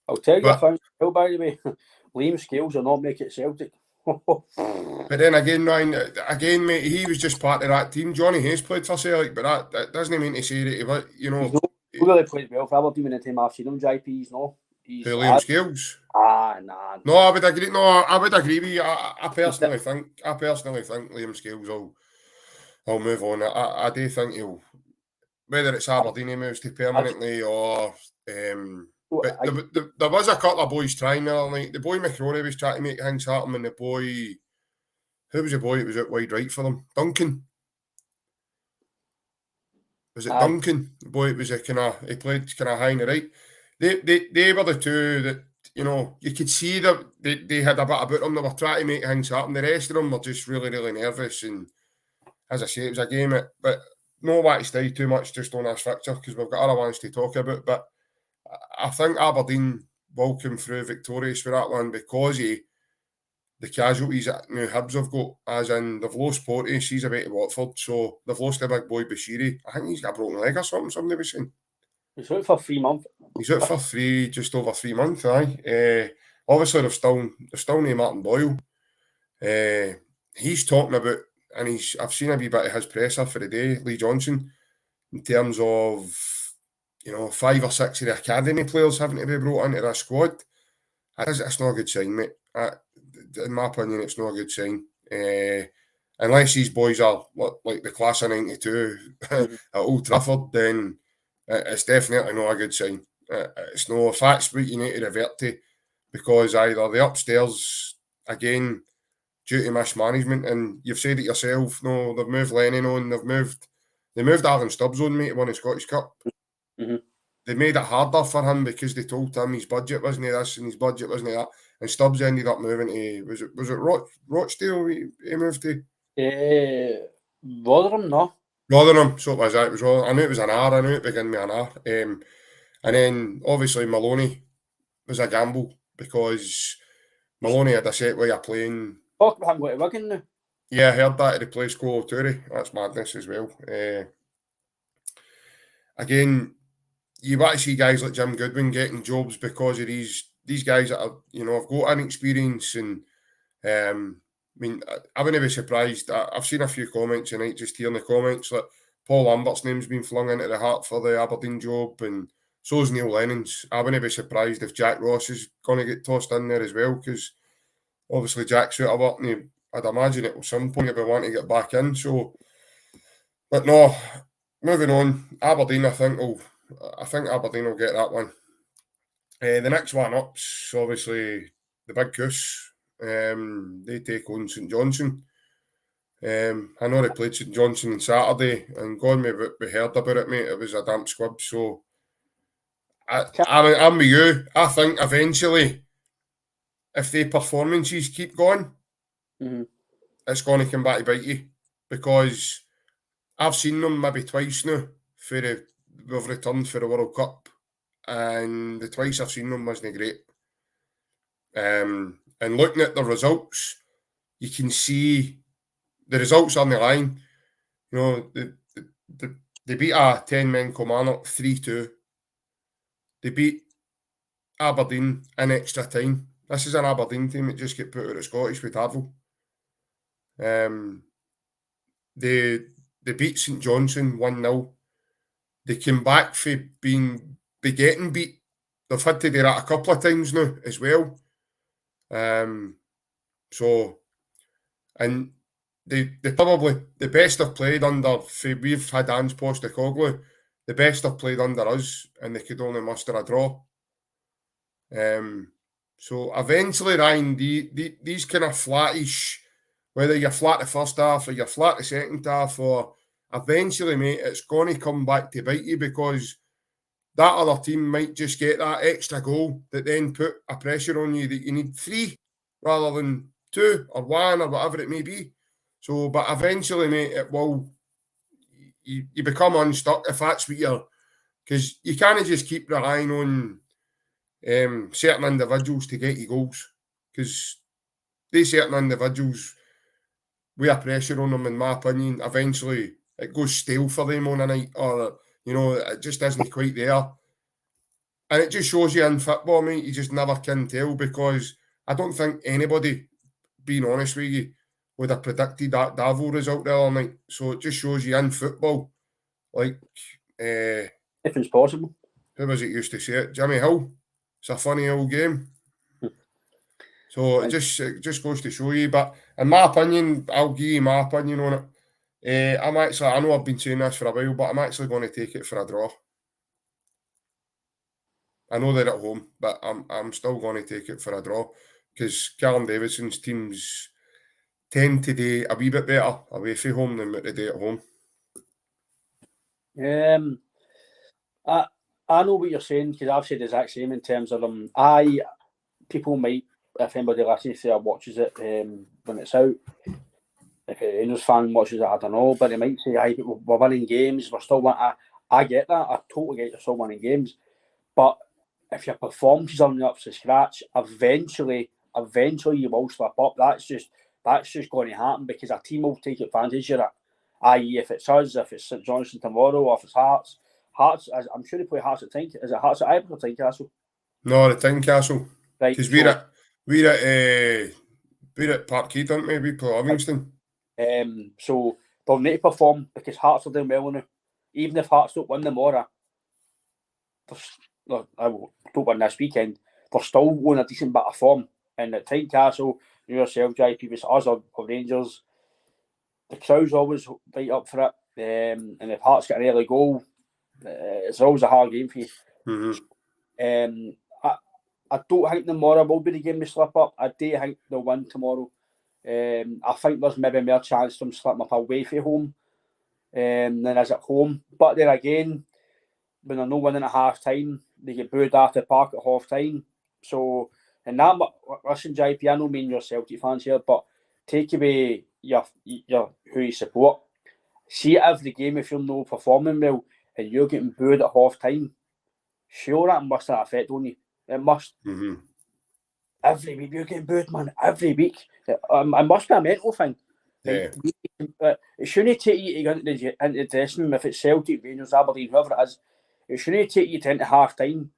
I'll tell you, I found out, by the way, Liam Scales will not make it Celtic. But then again, Ryan, mate, he was just part of that team. Johnny Hayes played for Celtic, but that doesn't mean to say that he, you know, he really played well for Aberdeen in the time I've seen him. JP's no. Liam Scales. Nah. No, I would agree. No, I would agree with you. I personally think Liam Scales will move on. I do think he'll, whether it's Aberdeen he moves to permanently or. But there was a couple of boys trying there. Like the boy McCrory was trying to make things happen, and the boy, who was the boy that was out wide right for them? Duncan. Was it Duncan? The boy that was he played kind of high in the right. They were the two that, you know, you could see that they had a bit about them. They were trying to make things happen. The rest of them were just really, really nervous. And as I say, it was a game. But no want to stay too much just on this fixture, because we've got other ones to talk about. But I think Aberdeen will come through victorious for that one because of the casualties that New Hibs have got, as in they've lost Porteous, he's away to Watford, so they've lost a big boy Bashiri. I think he's got a broken leg or something, somebody was saying. He's out for 3 months. He's out for just over 3 months, aye. Obviously, they've still named Martin Boyle. He's talking about, and I've seen a wee bit of his presser for the day, Lee Johnson, in terms of, you know, 5 or 6 of the academy players having to be brought into that squad. It's not a good sign, mate. In my opinion, it's not a good sign. Unless these boys are like the class of 92 at Old Trafford, then it's definitely not a good sign. It's no, if that's what you need to revert to, because either the upstairs, again, due to mismanagement, and you've said it yourself, no, they've moved Lennon on, they moved Aaron Stubbs on, mate, to win the Scottish Cup. Mm-hmm. They made it harder for him because they told him his budget wasn't this and his budget wasn't that. And Stubbs ended up moving to, was it Rochdale he moved to? Rotherham, no? Rotherham, so it was that. I knew it was an R, I knew it began with an R. And then obviously Maloney was a gamble because Maloney had a set way of playing. Talk about him going to Wigan now. Yeah, I heard that to replace Cole Touré. That's madness as well. Again, you want to see guys like Jim Goodwin getting jobs because of these guys that are, you know, have got an experience. And I mean, I wouldn't be surprised. I've seen a few comments tonight, just hearing the comments, like Paul Lambert's name's been flung into the hat for the Aberdeen job, and so's Neil Lennon's. I wouldn't be surprised if Jack Ross is going to get tossed in there as well, because obviously Jack's out of work, and I'd imagine at some point he'll be wanting to get back in. So, but no, moving on, Aberdeen, I think Aberdeen will get that one. The next one up's obviously the Big Goose. They take on St Johnstone. I know they played St Johnstone on Saturday, and God, we heard about it, mate. It was a damp squib. So I'm with you. I think eventually, if the performances keep going, it's going to come back to bite you, because I've seen them maybe twice now we've returned for the World Cup, and the twice I've seen them wasn't great. And looking at the results, you can see the results on the line. You know, they beat a 10-man Kilmarnock 3-2. They beat Aberdeen in extra time. This is an Aberdeen team that just get put out of Scottish with Darvel. They beat St Johnstone 1-0. They came back for getting beat. They've had to do that a couple of times now as well. So, and they probably, the best they've played under, we've had Ange Postecoglou, the best they've played under us, and they could only muster a draw. So eventually, Ryan, these kind of flattish, whether you're flat the first half or you're flat the second half, or eventually, mate, it's going to come back to bite you, because that other team might just get that extra goal that then put a pressure on you that you need 3 rather than 2 or 1 or whatever it may be. So, but eventually, mate, it will, you become unstuck if that's what you're, because you can't just keep relying on certain individuals to get you goals, because these certain individuals, we have pressure on them, in my opinion, eventually it goes stale for them on a night, or, you know, it just isn't quite there. And it just shows you in football, mate, you just never can tell, because I don't think anybody, being honest with you, would have predicted that Darvel result the other night. So it just shows you in football, like, Anything's possible. who was it used to say it? Jimmy Hill. It's a funny old game. So it just goes to show you. But in my opinion, I'll give you my opinion on it. I know I've been saying this for a while, but I'm actually going to take it for a draw. I know they're at home, but I'm still going to take it for a draw, because Callum Davidson's teams tend to do a wee bit better away from home than what they do at home. I know what you're saying, because I've said the exact same in terms of them. People might, if anybody listens to it or watches it when it's out, if a Rangers fan watches it, I don't know, but they might say, aye, but we're winning games, we're still winning. I get that, I totally get you're still winning games, but if your performance is only up to scratch, eventually you will slip up. That's just going to happen, because a team will take advantage of it. I.e., if it's us, if it's St Johnstone tomorrow, or if it's Hearts, I'm sure they play Hearts at Tynecastle. Is it Hearts at Ibrox or Tynecastle? No, the Tynecastle. Right. Because we're at Parkhead, aren't we? We play Livingston. So they'll need to perform, because Hearts are doing well now. Even if Hearts don't win tomorrow, I don't win this weekend, they're still on a decent bit of form. And at Tynecastle, yourself, JP, was us or Rangers, the crowd's always right up for it. And if Hearts get an early goal, it's always a hard game for you. Mm-hmm. I don't think tomorrow will be the game to slip up. I do think they'll win tomorrow. I think there's maybe more chance of them slipping up away from home than as at home. But then again, when they're not winning at half time, they get booed after the park at half time. So, and that, listen, JP, I know me and you're Celtic fans here, but take away your who you support. See every game, if you're not performing well and you're getting booed at half time, sure, that must have an effect on you. It must. Mm-hmm. Every week you're getting booed, man. Every week. It must be a mental thing. Yeah. It shouldn't take you to go into the dressing room, if it's Celtic, Rangers, Aberdeen, whoever it is. It shouldn't take you to into half time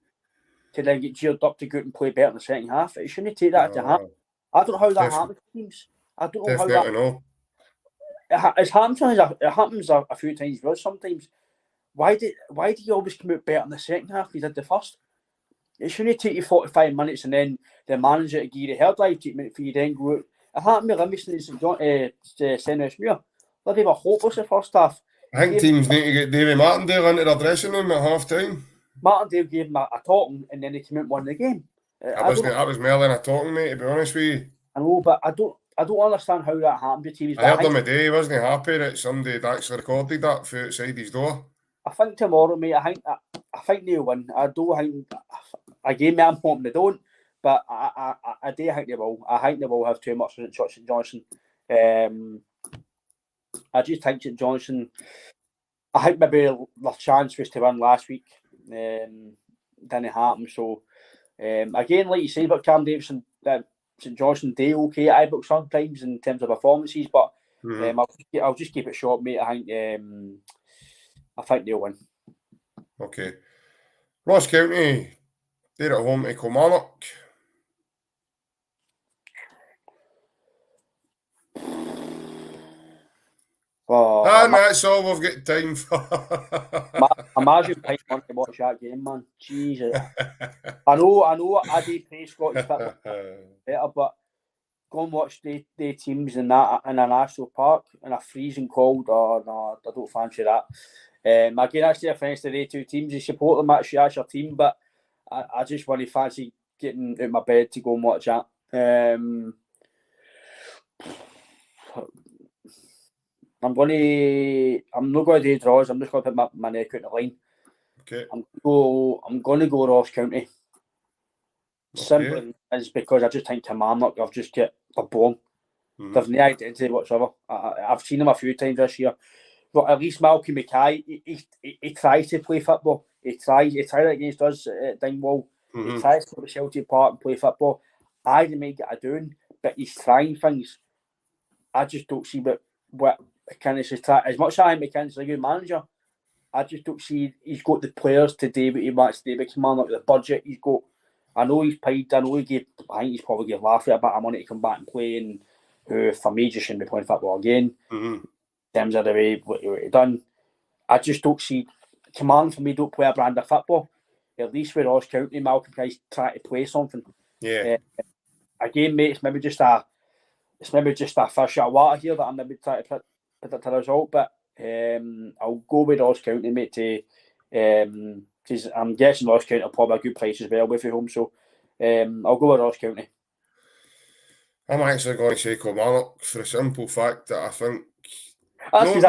to then get cheered up to go out and play better in the second half. It shouldn't take that to happen. I don't know how that happens to teams. I don't know how that. No. It happens a few times for us sometimes. Why do you always come out better in the second half than you did the first? It shouldn't take you 45 minutes and then the manager to give you the hair drive treatment for you then go out. It happened with Livingston and St Muir. They were hopeless the first half. I think teams need to get Davy Martindale into their dressing room at half time. Martindale gave him a talking, and then they came out and won the game. That was more than a talking, mate, to be honest with you. I know, but I don't understand how that happened to teams. I heard him a day, he wasn't happy that somebody had actually recorded that from outside his door. I think tomorrow, mate, I think they'll win. I don't think, again, I'm hoping they don't, but I do think they will. I think they will have too much with St Johnstone. I just think St Johnstone, I think maybe their chance was to win last week. Didn't happen. So, again, like you say about Cam Davidson, St Johnstone do okay at Ibrox sometimes in terms of performances, but I'll just keep it short, mate. I think I think they'll win. Okay. Ross County, they're at home to Kilmarnock. And that's all we've got time for. Imagine paying money to watch that game, man. Jesus. I know I do play Scottish football better, but go and watch the teams in a national park in a freezing cold. Oh no, I don't fancy that. Again, actually offence to the two teams. You support them, that's your team, but I just really fancy getting out of my bed to go and watch that. I'm not going to do draws. I'm just going to put my neck out the line. Okay. I'm going to go Ross County. Simply is because I just think Kilmarnock have just got a bone. They've no identity whatsoever. I've seen them a few times this year. But at least Malcolm Mackay, he tries to play football. He tried it against us at Dingwall. He tries to go to Celtic Park and play football. I might get a doing, but he's trying things. I just don't see what McInnes is trying. As much as I think McInnes is a good manager, I just don't see he's got the players to do what he wants to do with Kilmarnock, the budget he's got. I know he's paid. I know I think he's probably gave Laffy a bit of money to come back and play, and who for me just shouldn't be playing football again. In terms of the way what he done, I just don't see Kilmarnock for me don't play a brand of football. At least with Ross County, Malcolm guys try to play something. Yeah. Again, mate, it's maybe just a fish out of water here that I'm maybe trying to put it to the result, but I'll go with Ross County, mate, to because I'm guessing Ross County will probably a good price as well with you home, so I'll go with Ross County. I'm actually going to say Kilmarnock for the simple fact that I think not to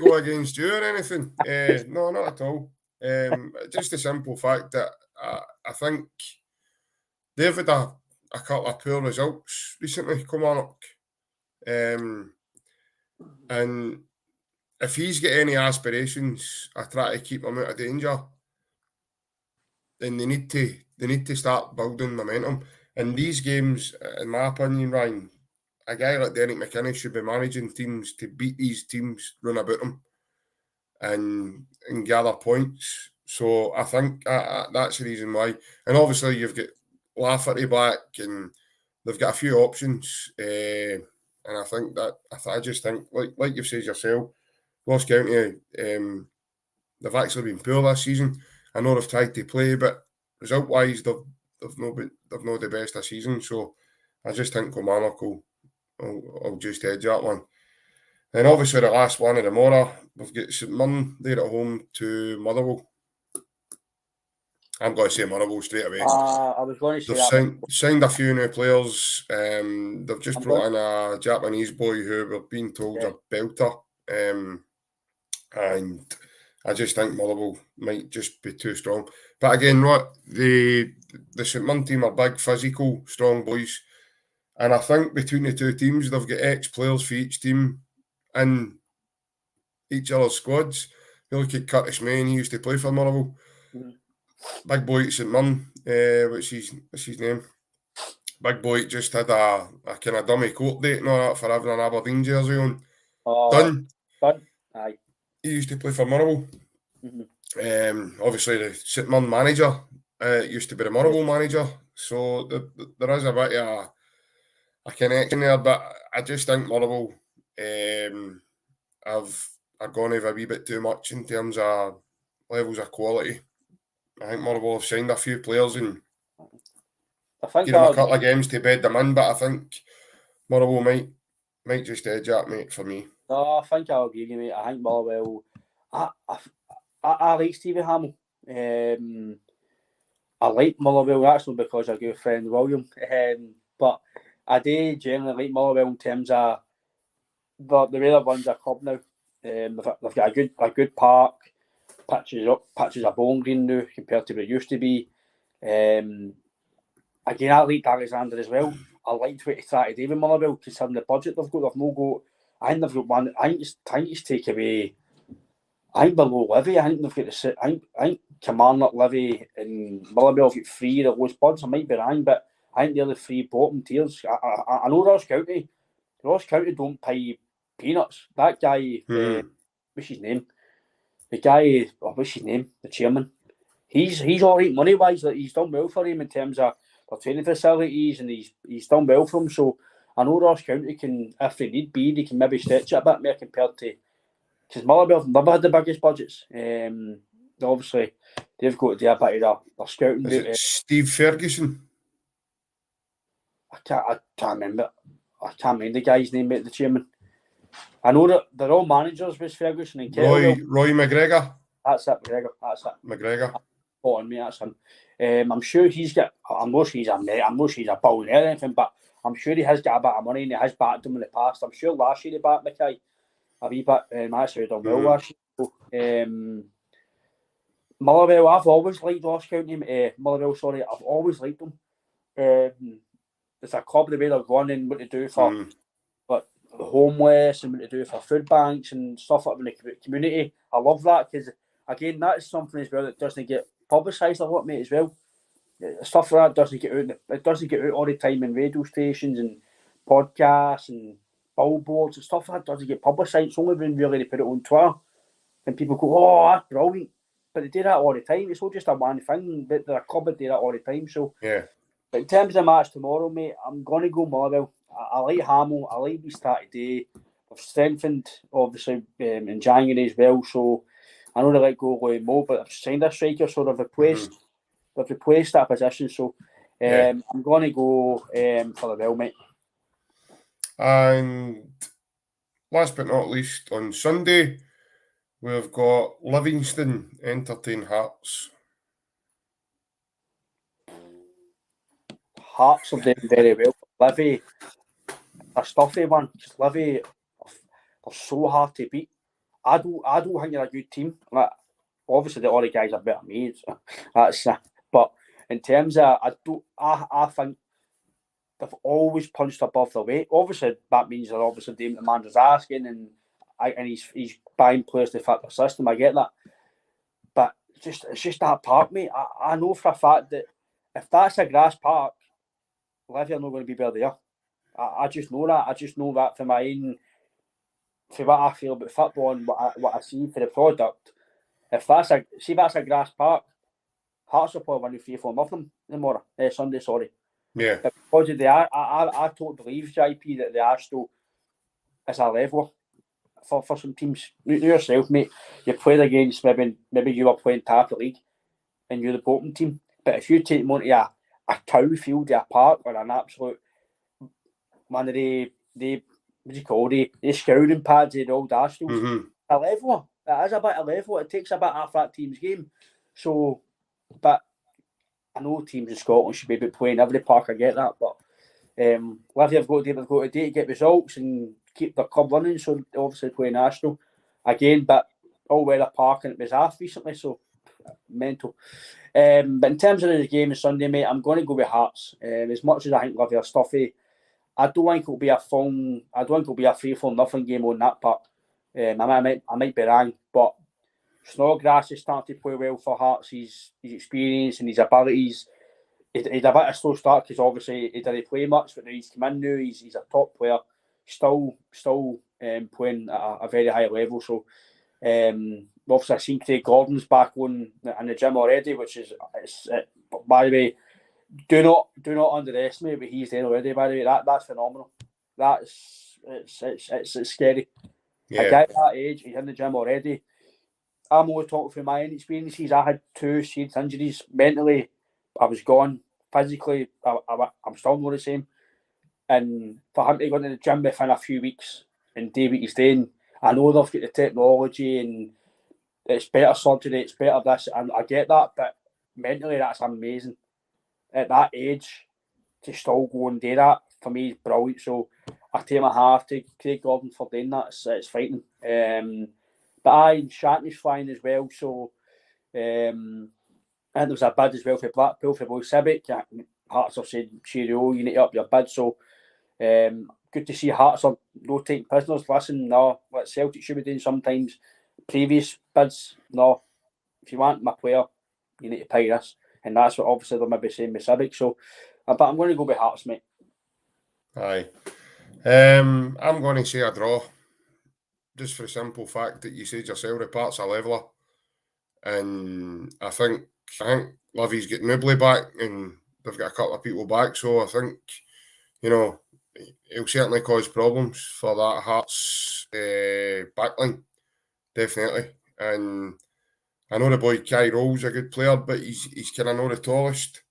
go against you or anything. No, not at all. Just the simple fact that I think they've had a couple of poor results recently, Kilmarnock. And if he's got any aspirations, I try to keep him out of danger. Then they need to start building momentum. And these games, in my opinion, Ryan, a guy like Derek McInnes should be managing teams to beat these teams, run about them, and gather points. So I think that's the reason why. And obviously you've got Lafferty back, and they've got a few options. And I think I just think, like you've said yourself, Ross County, they've actually been poor this season. I know they've tried to play, but result-wise, they've not the best this season. So I just think Kilmarnock will just edge that one. And obviously the last one of the morning, we've got St Mirren. They're at home to Motherwell. I'm going to say Motherwell straight away. I was going to say they've signed a few new players. They've just brought in a Japanese boy who we've been told is a belter. And I just think Motherwell might just be too strong. But again, the St Mirren team are big, physical, strong boys. And I think between the two teams, they've got ex-players for each team in each other's squads. You look at Curtis May, he used to play for Motherwell. Big boy at St Mirren, what's his name? Big boy just had a kind of dummy court date and all that for having an Aberdeen jersey on. Done. Aye. He used to play for Motherwell. Obviously, the St Mirren manager used to be the Motherwell manager. So there is a bit of a connection there. But I just think Motherwell are going to have a wee bit too much in terms of levels of quality. I think Motherwell have signed a few players and give them a couple of games to bed them in, but I think Motherwell might just edge that, mate, for me. No, I think I'll agree with you, mate. I think Motherwell... I like Stevie Hamill. I like Motherwell, actually, because of a good friend, William. But I do generally like Motherwell in terms of the way they've run their club now. They've got a good park. Pitches are bone green now compared to what it used to be. Again, I like Alexander as well. I liked what he tried to do with Motherwell, considering the budget they've got. They've no got. I think they've got one. I think it's take away. I think below Livy. I think they've got the. I think Kilmarnock, Livy, and Motherwell have got three of the lowest buds. I might be wrong, but I think they're the three bottom tiers. I know Ross County. Ross County don't pay peanuts. That guy. what's his name? The guy, what's his name? The chairman. He's all right money wise. Like, he's done well for him in terms of the training facilities, and he's done well for him. So I know Ross County can, if they need be, they can maybe stretch it a bit more compared to, because Motherwell have never had the biggest budgets. Obviously they've got to do a bit of their scouting. Is it Steve Ferguson? I can't remember. I can't remember the guy's name, mate, the chairman. I know that they're all managers with Ferguson and Kettlewell. Roy McGregor. That's it, McGregor. That's it. McGregor. On me, that's him. I'm sure he's got. I'm not sure he's a billionaire or anything, but I'm sure he has got a bit of money and he has backed him in the past. I'm sure last year he backed Mackay a wee bit. Actually done well last year. Motherwell, I've always liked Ross County. Motherwell, sorry, I've always liked them. It's a club the way they're running, what they do for but the homeless and what they do for food banks and stuff like that in the community. I love that because again, that is something as well that doesn't get publicised a lot, mate, as well. Stuff like that doesn't get out. It doesn't get out all the time in radio stations and podcasts and billboards and stuff like that. Doesn't get publicised. It's only when really they put it on Twitter and people go, "Oh, that's brilliant." But they do that all the time. It's not just a one thing. But they're a club that do that all the time. So yeah. But in terms of the match tomorrow, mate, I'm going to go Motherwell. I like Hamill. I like we start today. We've strengthened obviously in January as well. So I know they let go of Mo, but I've signed a striker, so they've replaced that position. So I'm going to go for the Bell, mate. And last but not least, on Sunday, we've got Livingston entertain Hearts. Hearts have done very well. Livy, a stuffy one. Livy, they're so hard to beat. I don't think they're a good team. Like, obviously, the other guys are better than me. So that's but in terms of, I think they've always punched above their weight. Obviously, that means they're obviously doing what the manager's asking, and he's buying players to fit the system. I get that, but it's just that park, mate. I know for a fact that if that's a grass park, Livy are not going to be better there. I just know that. I just know that from what I feel about football and what I see for the product. If that's a grass park, Hearts will probably win 3-4 tomorrow. Sunday, sorry. Yeah. But because they are, I totally believe, JP, that they are still as a level for some teams. You yourself, mate, you played against maybe you were playing top of the league and you're the bottom team. But if you take them onto a cow field, a park, or an absolute one of the what do you call the scouting pads of the old Arsenal, a leveler. It is a bit of level. It takes a bit off that team's game. So, but I know teams in Scotland should be able to play in every park. I get that, but Livy have got to do to get results and keep their club running. So obviously playing Arsenal again, but all weather park and it was off recently, so mental. But in terms of the game on Sunday, mate, I'm going to go with Hearts. As much as I think Livy are stuffy, I don't think it'll be a 3-4 game on that part. I might be wrong, but Snodgrass is starting to play well for Hearts. His experience and his abilities. He's a bit of a slow start because obviously he didn't play much, but now he's come in now. He's a top player, still playing at a very high level. So obviously I seen Craig Gordon's back in the gym already, which is by the way, do not underestimate what he's doing already. By the way, that's phenomenal. It's scary. Yeah. A guy at that age, he's in the gym already. I'm only talking from my own experiences. I had 2 serious injuries. Mentally, I was gone. Physically, I'm still not the same. And for him to go into the gym within a few weeks and do what he's doing, I know they've got the technology and it's better surgery, it's better this, and I get that, but mentally that's amazing. At that age, to still go and do that, for me, is brilliant. So I take my hat to Craig Gordon for doing that. It's frightening. But Shantley's flying as well, so and there was a bid as well for Blackpool for both Civic. Hearts have said, cheerio, you need to up your bid, so good to see Hearts are no taking prisoners. Listen, no, what Celtic should be doing sometimes. Previous bids, no, if you want my player, you need to pay this. And that's what obviously they're maybe saying with Civic. So, but I'm going to go with Hearts, mate. Aye. I'm going to say a draw. just for the simple fact that you said yourself, the part's a leveller. And I think Livy's got Newbley back and they've got a couple of people back. So I think, you know, he'll certainly cause problems for that Hearts backline. Definitely. And I know the boy Kai Rowe's a good player, but he's kind of not the tallest.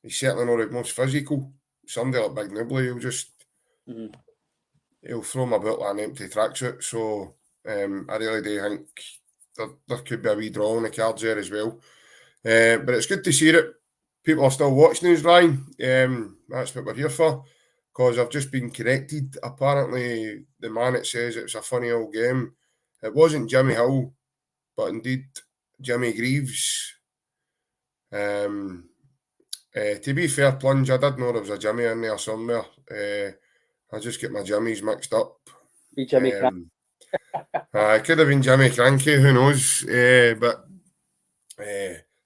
He's certainly not the most physical. Somebody like Big Newbley, he'll just he'll throw him about like an empty tracksuit. So I really do think there could be a wee draw on the cards there as well. But it's good to see that people are still watching us, Ryan. That's what we're here for. Because I've just been corrected. Apparently, the man that says it's a funny old game, it wasn't Jimmy Hill, but indeed Jimmy Greaves. To be fair, Plunge, I did know there was a Jimmy in there somewhere. I just get my Jimmys mixed up. Be Jimmy it could have been Jimmy Cranky, who knows? But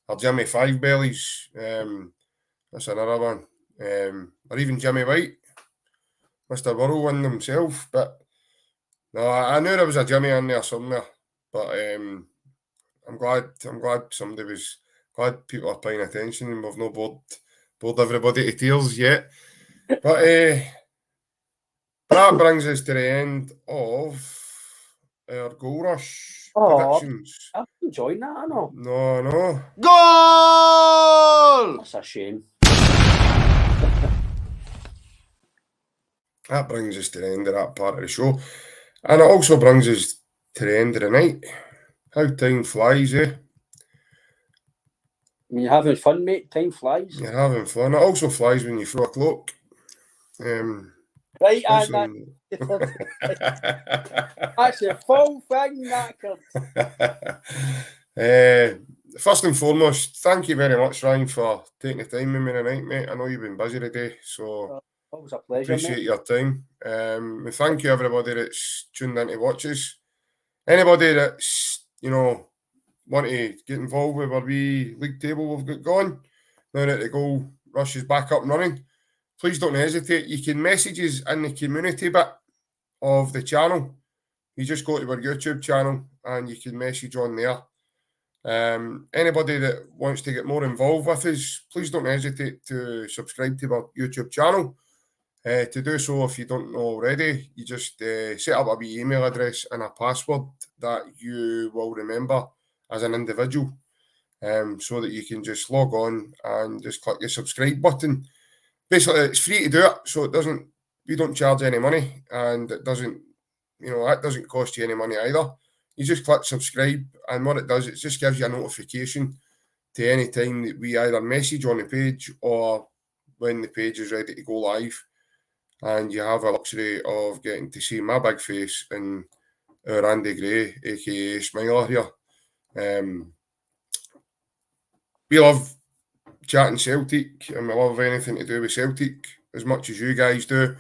or Jimmy Five Bellies. That's another one. Or even Jimmy White, Mr. Whirlwind himself. But no, I knew there was a Jimmy in there somewhere. But I'm glad somebody was glad people are paying attention and we've not bored everybody to tears yet. But that brings us to the end of our goal rush predictions. I'm enjoying that, I know. No. Goal! That's a shame. That brings us to the end of that part of the show. And it also brings us to the end of the night. How time flies, eh? When you're having fun, mate, time flies. You're having fun. It also flies when you throw a cloak. Right, and that's a full thing, knackered. First and foremost, thank you very much, Ryan, for taking the time with me tonight, mate. I know you've been busy today, so Always a pleasure, appreciate mate. your time. We thank you, everybody that's tuned in to watch us. Anybody that's, want to get involved with our wee league table we've got going, now that the goal rush is back up and running, please don't hesitate. You can message us in the community bit of the channel. You just go to our YouTube channel and you can message on there. Anybody that wants to get more involved with us, please don't hesitate to subscribe to our YouTube channel. To do so, if you don't know already, you just set up a wee email address and a password that you will remember as an individual, so that you can just log on and just click the subscribe button. Basically, it's free to do it, so we don't charge any money, and it doesn't, that doesn't cost you any money either. You just click subscribe, and what it does, it just gives you a notification to any time that we either message on the page or when the page is ready to go live. And you have a luxury of getting to see my big face and our Andy Gray, aka Smiler here. We love chatting Celtic, and we love anything to do with Celtic as much as you guys do.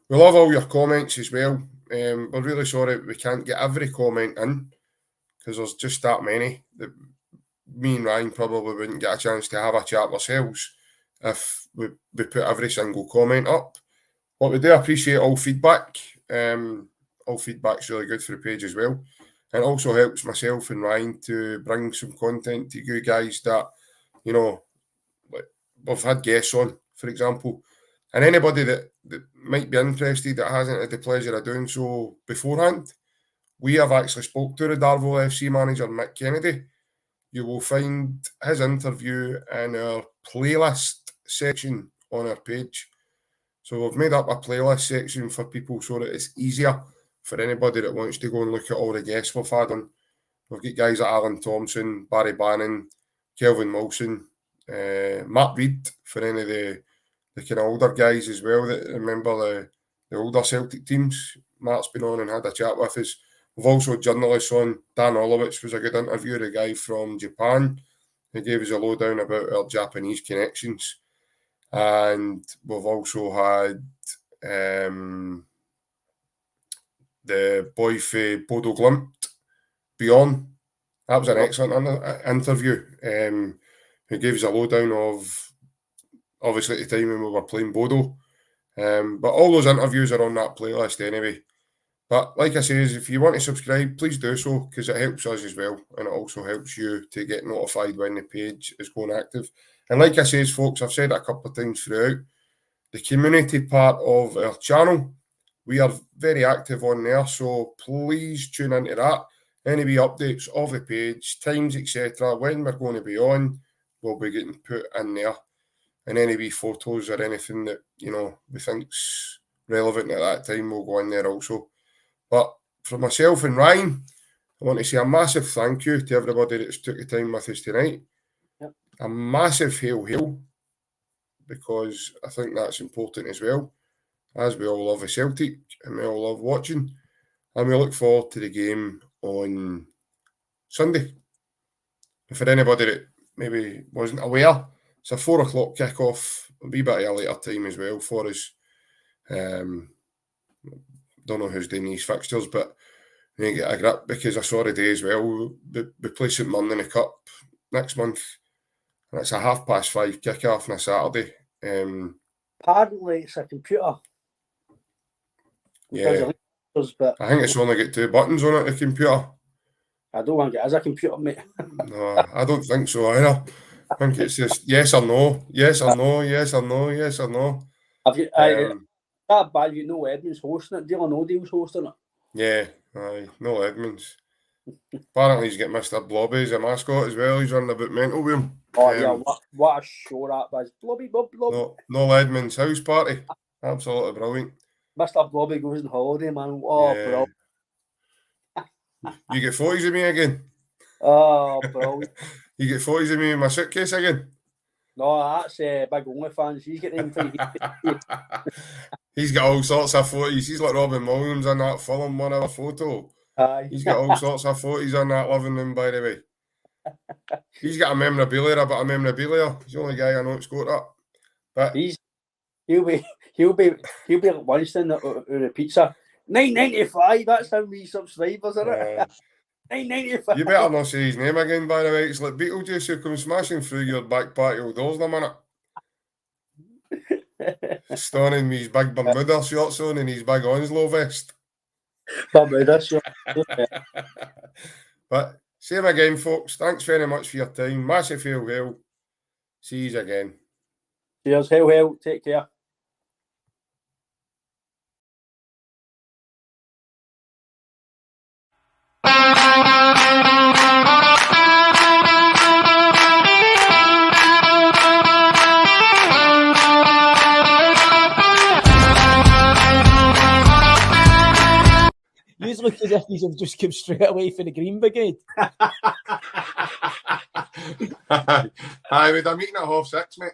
We love all your comments as well. We're really sorry we can't get every comment in because there's just that many that me and Ryan probably wouldn't get a chance to have a chat ourselves if we put every single comment up. But we do appreciate all feedback. All feedback's really good for the page as well. And it also helps myself and Ryan to bring some content to you guys that, like we've had guests on, for example. And anybody that might be interested that hasn't had the pleasure of doing so beforehand, we have actually spoke to the Darvel FC manager, Mick Kennedy. You will find his interview in our playlist section on our page. So we've made up a playlist section for people so that it's easier for anybody that wants to go and look at all the guests we've had on. We've got guys like Alan Thompson, Barry Bannon, Kelvin Wilson, Matt Reid, for any of the kind of older guys as well that remember the older Celtic teams. Matt's been on and had a chat with us. We've also had journalists on. Dan Olowitz was a good interview, the guy from Japan, who gave us a lowdown about our Japanese connections. And we've also had the boy for Bodo Glimt, Bjorn. That was an excellent interview. Who gave us a lowdown of, obviously, at the time when we were playing Bodo. But all those interviews are on that playlist anyway. But like I say, if you want to subscribe, please do so, because it helps us as well, and it also helps you to get notified when the page is going active. And like I say, folks, I've said it a couple of times throughout, the community part of our channel, we are very active on there, so please tune into that. Any wee updates of the page, times, etc., when we're going to be on, will be getting put in there. And any wee photos or anything that, you know, we think's relevant at that time will go in there also. But for myself and Ryan, I want to say a massive thank you to everybody that's took the time with us tonight. Yep. A massive hail, because I think that's important as well, as we all love a Celtic and we all love watching, and we look forward to the game on Sunday. And for anybody that maybe wasn't aware, it's a 4 o'clock kick-off, a wee bit of a later time as well for us. Don't know who's doing these fixtures, but we need to get a grip, because I saw the day as well, we play St Mirren in the Cup next month, and it's a 5:30 kick-off on a Saturday. Apparently, it's a computer. Yeah, but I think it's only got 2 buttons on it, the computer. I don't think it is a computer, mate. No, I don't think so either. I think it's just yes or no, yes or no, yes or no, yes or no. Have you? That bad. You know, Edmonds hosting it. Dylan O'Deal's hosting it. Yeah, aye, no Edmonds. Apparently he's got Mr. Blobby as a mascot as well. He's running about mental with him. Oh yeah, what a show that was. Blobby, Bob. No Edmonds house party. Absolutely brilliant. Mr. Blobby goes on holiday, man. Oh, Yeah. bro. You get photos of me again? Oh, bro. You get photos of me in my suitcase again? No, that's Big OnlyFans. He's getting them. He's got all sorts of photos. He's like Robin Williams in that film, one other photo. Aye. He's got all sorts of photos on that living room, by the way. He's got a memorabilia, a bit of memorabilia. He's the only guy I know that's got that. But he'll be like Winston at the pizza. $9.95. That's how many subscribers, isn't it? $9.95. You better not say his name again, by the way. It's like Beetlejuice who comes smashing through your back patio doors in a minute. Standing with his big Bermuda shorts on and his big Onslow vest. Bermuda shorts. But same again, folks. Thanks very much for your time. Massive hail. See you again. Cheers. Hail. Take care. You look as if you have just come straight away from the Green Brigade. Aye, with a meeting at 6:30, mate.